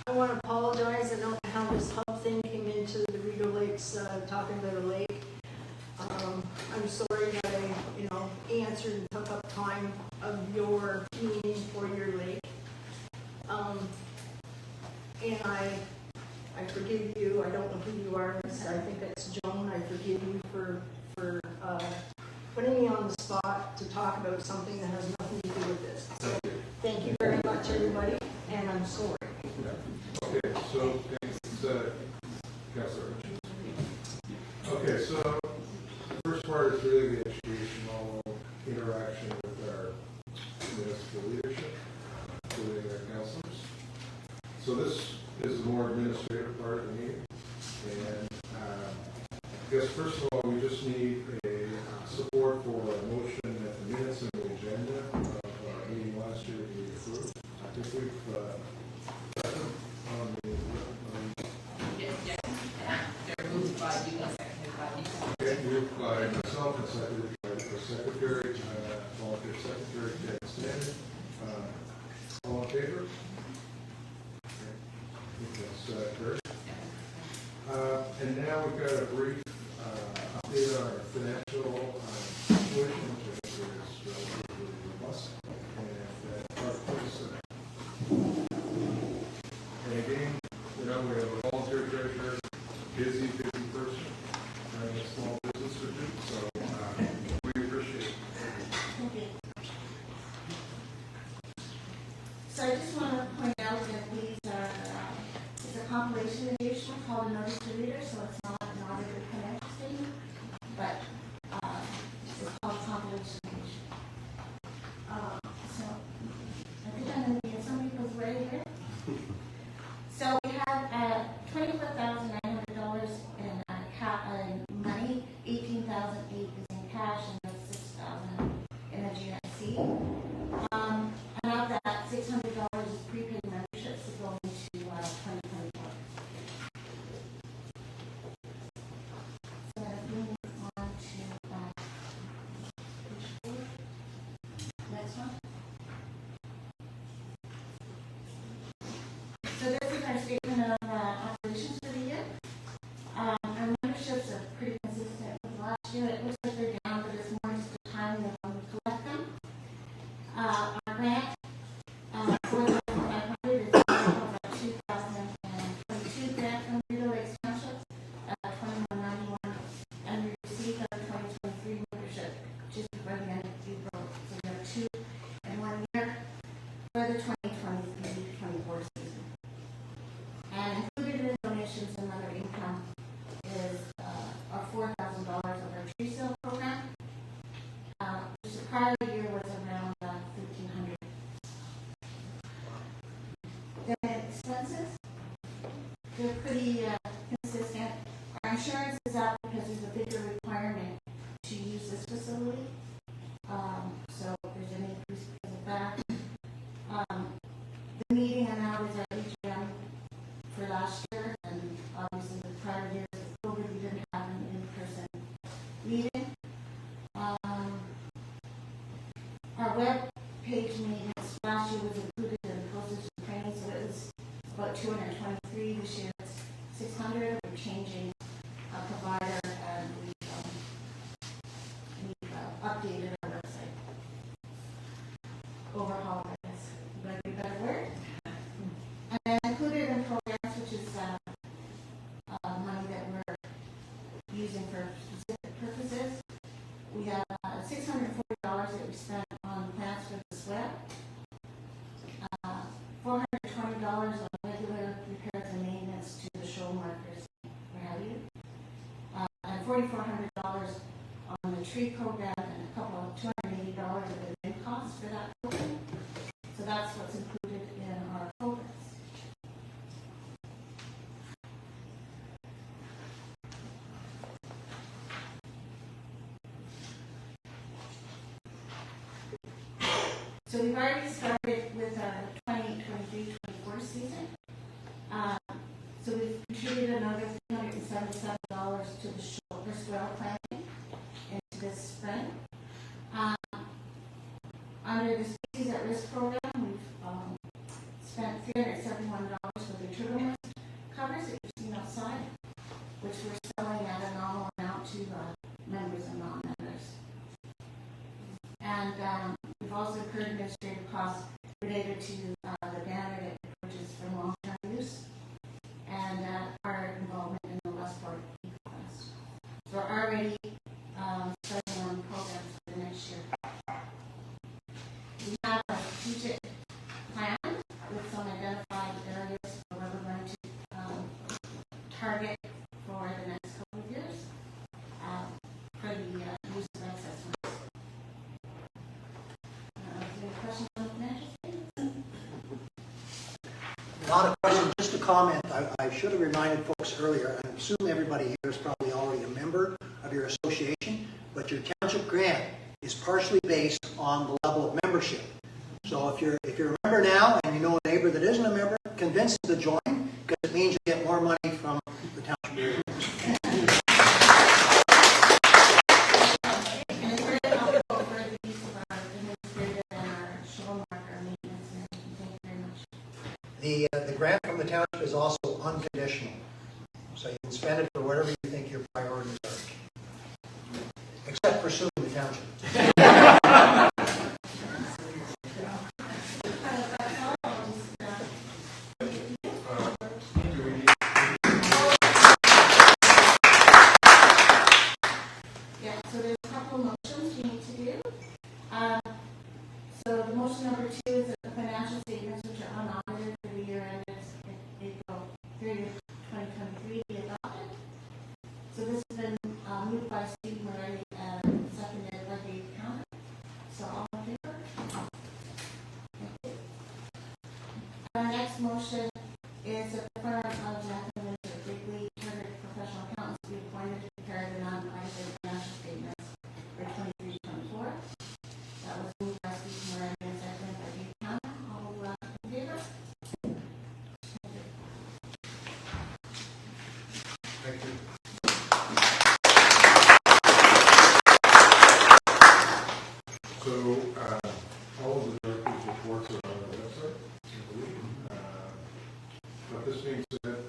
I want to apologize. I don't know how this hub thing came into the Rideau Lakes, talking about a lake. I'm sorry that I, answered and took up time of your meeting for your lake. And I forgive you. I don't know who you are. I think it's Joan. I forgive you for putting me on the spot to talk about something that has nothing to do with this. So thank you very much, everybody, and I'm sorry. Okay, so thanks, Councilor Richards. Okay, so the first part is really the educational interaction with our municipal leadership, including our councilors. So this is the more administrative part of the meeting. And I guess first of all, we just need a support for a motion that the minutes and the agenda of our meeting last year be approved. I think we've They're moved by you, seconded by you. okay, moved by myself and seconded by the secretary, volunteer secretary, Dan Standard. All in favor? Okay. I think that's correct. And now we've got a brief update on our financial situation, which I think is relatively robust. And and again, we have a volunteer treasurer, busy person, running a small business or two, so we appreciate it. So I just want to point out that these are, it's a compilation edition called Notice to Reader, so it's not a good Our grant, $4,500 is part of our 2022 grant from Rideau Lakes Township, $2191, and we received our 2023 membership just before the end of April. So we have 2 in 1 year for the 2023-24 season. And included in donations and other income is our $4,000 of our tree sale program, which the prior year was around $1,500. The expenses, they're pretty consistent. Our insurance is up because there's a bigger requirement to use this facility. So there's an increase because of that. The meeting amount is our AGM for last year, and obviously the prior years of COVID, we didn't have an in-person meeting. Our web page maintenance last year was included in postage and training, so it was about 223. This year it's 600. We're changing a provider, and we've updated our website. Overhaul, I guess, would be a better word. And then included in programs, which is money that we're using for specific purposes. We have $640 that we spent on plants for the SWEP, $420 on regular repairs and maintenance to the show markers, what have you, and $4,400 on the tree program, and a couple of $280 of admin costs for that program. So that's what's included in our programs. So we've already started with our 2023-24 season. So we've contributed another $377 to the shoulder swell planting into this spring. Under the Species at Risk program, we've spent $371 for the turtle nest covers that you've seen outside, which we're selling at a nominal amount to members and non-members. And we've also incurred administrative costs related to the banner that purchased for long-term use and our involvement in the Westport Eco-Fest. So we're already starting on programs for the next year. We have a strategic plan with some identified areas where we're going to target for the next couple of years for the use of excess ones. Any questions on the financial statements? Not a question, just a comment. I should have reminded folks earlier, I assume everybody here is probably already a member of your association, but your township grant is partially based on the level of membership. So if you're a member now and you know a neighbor that isn't a member, convince them to join, because it means you get more money from the township grant. And it's very helpful for the use of our administrative and our show marker maintenance and everything. Thank you very much. The grant from the township is also unconditional. So you can spend it for whatever you think your priorities are. Except for suing the township. Yeah, so there's a couple of motions we need to do. So the motion number 2 is that the financial statements, which are unaudited for the year ended April 30th, 2023, be adopted. So this has been moved by Steve Murray and seconded by Dave Counter. So all in favor? Thank you. Our next motion is that the firm of Jackson Winter Wrigley Chartered Professional Accountants be appointed to prepare the non-audited financial statements for 23-24. That was moved by Steve Murray and seconded by Dave Counter. All in favor? Thank you. So, all of the director's reports are on the website, I believe. But this being said,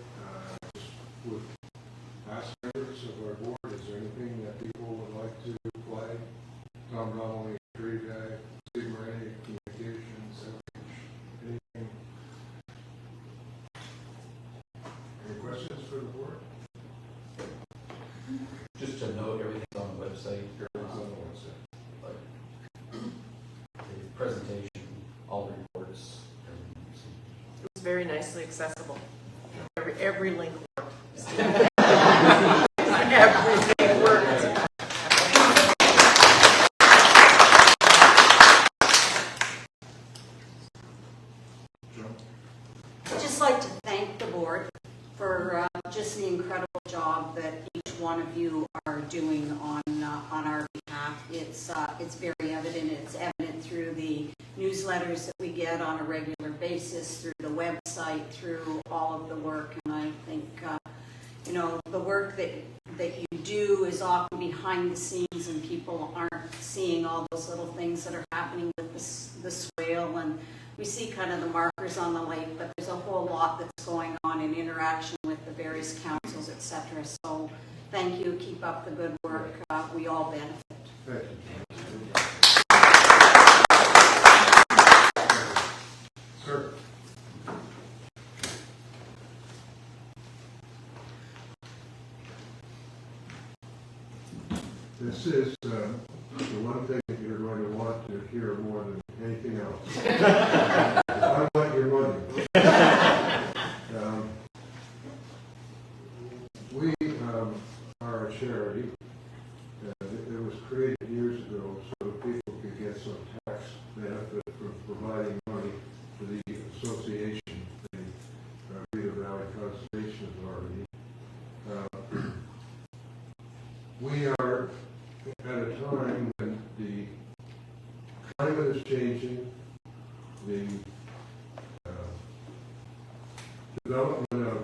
just with past members of our board, is there anything that people would like to flag? Tom Donnelly, tree guy, Steve Moran, can you presentation, all the reports. It was very nicely accessible. Every link worked. Everything worked. I'd just like to thank the board for just the incredible job that each one of you are doing on our behalf. It's very evident. It's evident through the newsletters that we get on a regular basis, through the website, through all of the work. And I think you know, the work that you do is often behind the scenes, and people aren't seeing all those little things that are happening with the swale. And we see kind of the markers on the lake, but there's a whole lot that's going on in interaction with the various councils, etc. So thank you. Keep up the good work. We all benefit. Thank you. Sir. This is the one thing that you're going to want to hear more than anything else. I want your money. We are a charity. It was created years ago so that people could get some tax benefit from providing money to the association, the Rideau Valley Conservation Authority. We are at a time when the climate is changing, the development of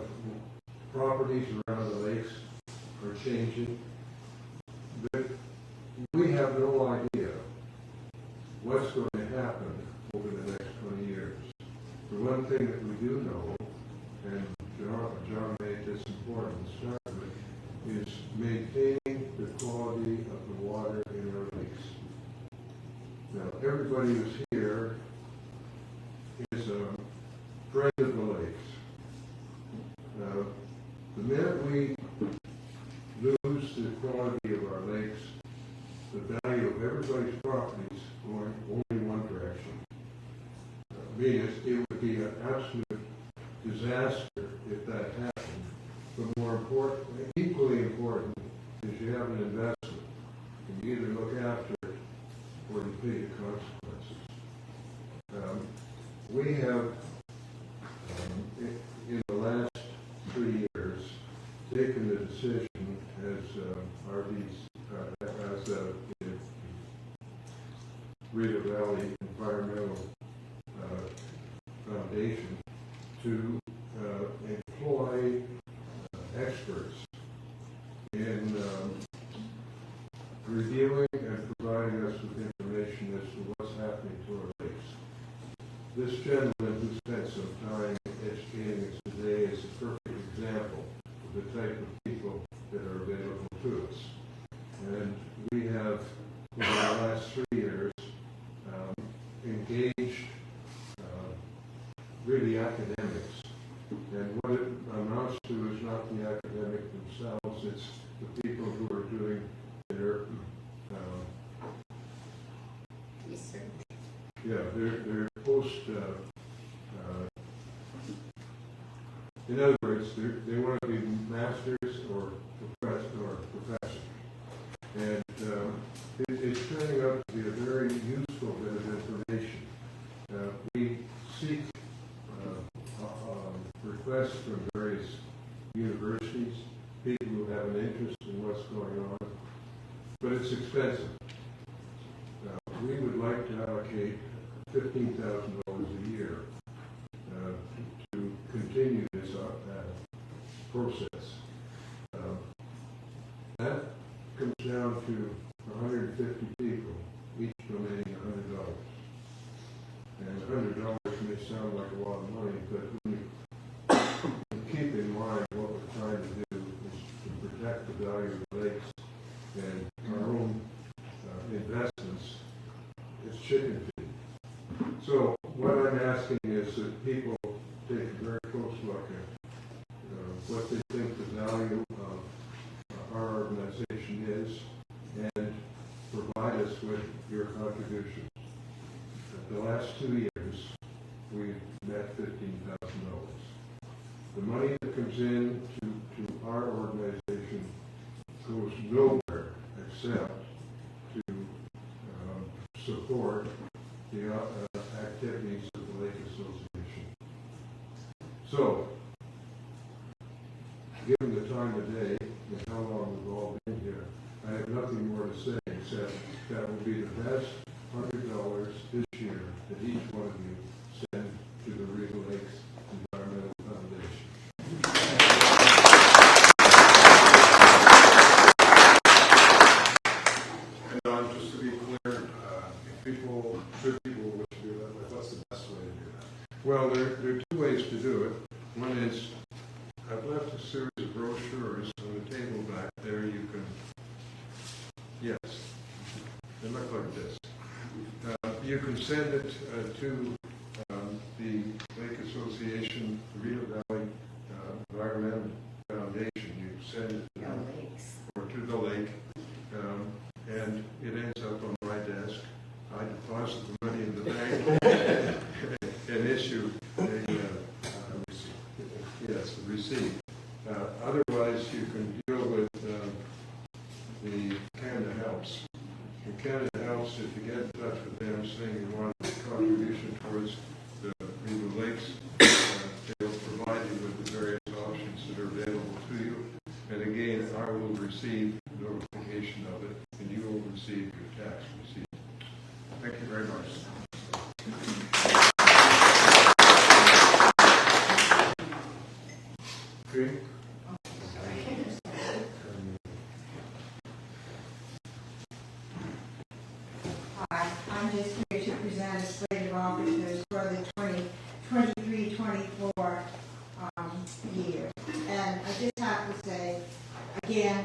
properties around the lakes are changing, but we have no idea what's going to happen over the next 20 years. The one thing that we do know, and John made this important to start with, is maintaining the quality of the water in our lakes. Now, everybody who's here is a friend of the lakes. The minute we lose the quality of our lakes, the value of everybody's property is going only one direction. It would be an absolute disaster if that happened. But more important, equally important, is you have an investment. And you either look after it or you pay the consequences. We have, in the last 3 years, taken the decision as the Rideau Valley Environmental Foundation to employ experts in reviewing and providing us with information as to what's happening to our lakes. This gentleman who spent some time educating us today is a perfect example of the type of people that are available to us. And we have, over the last 3 years, engaged really academics. And what it amounts to is not the academic themselves, it's the people who are doing their research. Yeah, their post. In other words, they want to be masters or professors, and it's turning out to be a very useful bit of information. We seek requests from various universities, people who have an interest in what's going on, but it's expensive. We would like to allocate $15,000 a year to continue this process. That comes down to 150 people, each donating $100. And $100 may sound like a lot of money, but when you keep in mind what we're trying to do is to protect the value of the lakes and our own investments, it's chicken feed. So what I'm asking is that people take a very close look at what they think the value of our organization is and provide us with your contributions. the last 2 years, we've met $15,000. The money that comes in to our organization goes nowhere except to support the activities of the Lake Association. So, given the time of day and how long we've all been here, I have nothing more to say except that will be the best $100 this year that each one of you send to the Rideau Lakes Environmental Foundation. And just to be clear, if people wish to do that, what's the best way to do that? Well, there are two ways to do it. One is, I've left a series of brochures on the table back there. You can, yes, they look like this. You can send it to the Lake Association, the Rideau Valley Environmental Foundation. You send it to them, or to the lake, and it ends up on my desk. I deposit the money in the bank and issue a receipt. Otherwise, you can deal with the Canada Helps. And Canada Helps, if you get in touch with them saying you want a contribution towards the Rideau Lakes, they'll provide you with the various options that are available to you. And again, I will receive notification of it, and you will receive your tax receipt. Thank you very much. Okay. Hi, I'm just here to present a slate of officers for the 2023-24 year. And I just have to say, again,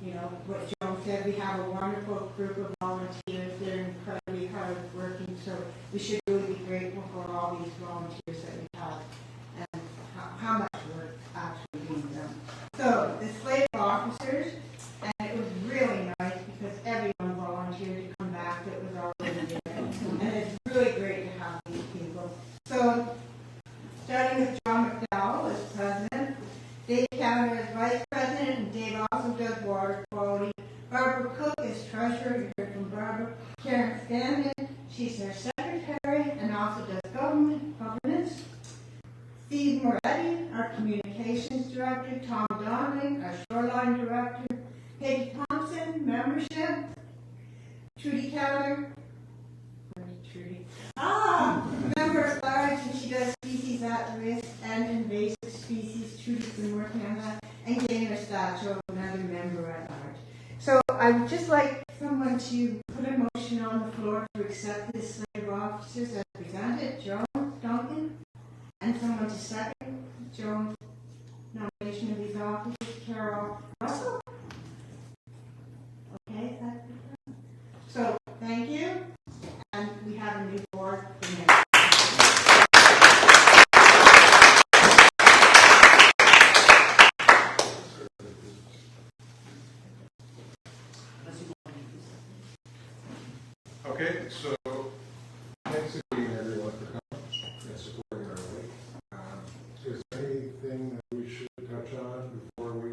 you know, what Joan said, we have a wonderful group of volunteers. They're incredibly hard working, so we should really be grateful for all these volunteers that we have and how much work actually being done. So the slate of officers, and it was really nice because everyone volunteered to come back that was already there. And it's really great to have these people. So starting with John McDowell as president, Dave Cameron as vice president, and Dave also does water quality. Barbara Cook is treasurer. You heard from Barbara. Karen Stanton, she's their secretary and also does governance. Steve Moretti, our communications director. Tom Donnelly, our shoreline director. Peggy Thompson, membership. Trudy Keller. Where's Trudy? Member at large, and she does species at risk and invasive species. Trudy's been working on that. And Gaynor Stacho, another member at large. So I would just like someone to put a motion on the floor to accept this slate of officers as presented. Joan Duncan. And someone to second Joan's nomination of these officers. Carol Russell. Okay, that's good. So thank you. And we have a new board in there. Okay, so thanks again, everyone, for coming and supporting our lake. Is there anything that we should touch on before we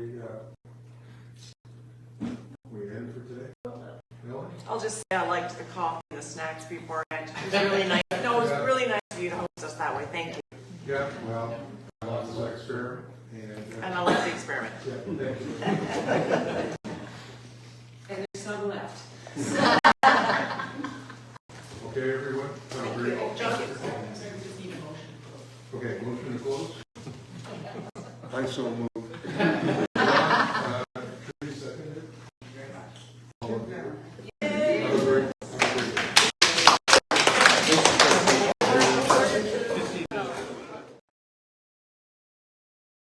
end for today? No? I'll just say I liked the coffee and the snacks beforehand. It was really nice. No, it was really nice of you to host us that way. Thank you. Yeah, well, I love this experiment. And I like the experiment. Yeah, thank you. And there's some left. Okay, everyone? Agree? Okay, motion to close? I so moved. Trudy seconded? All in favor?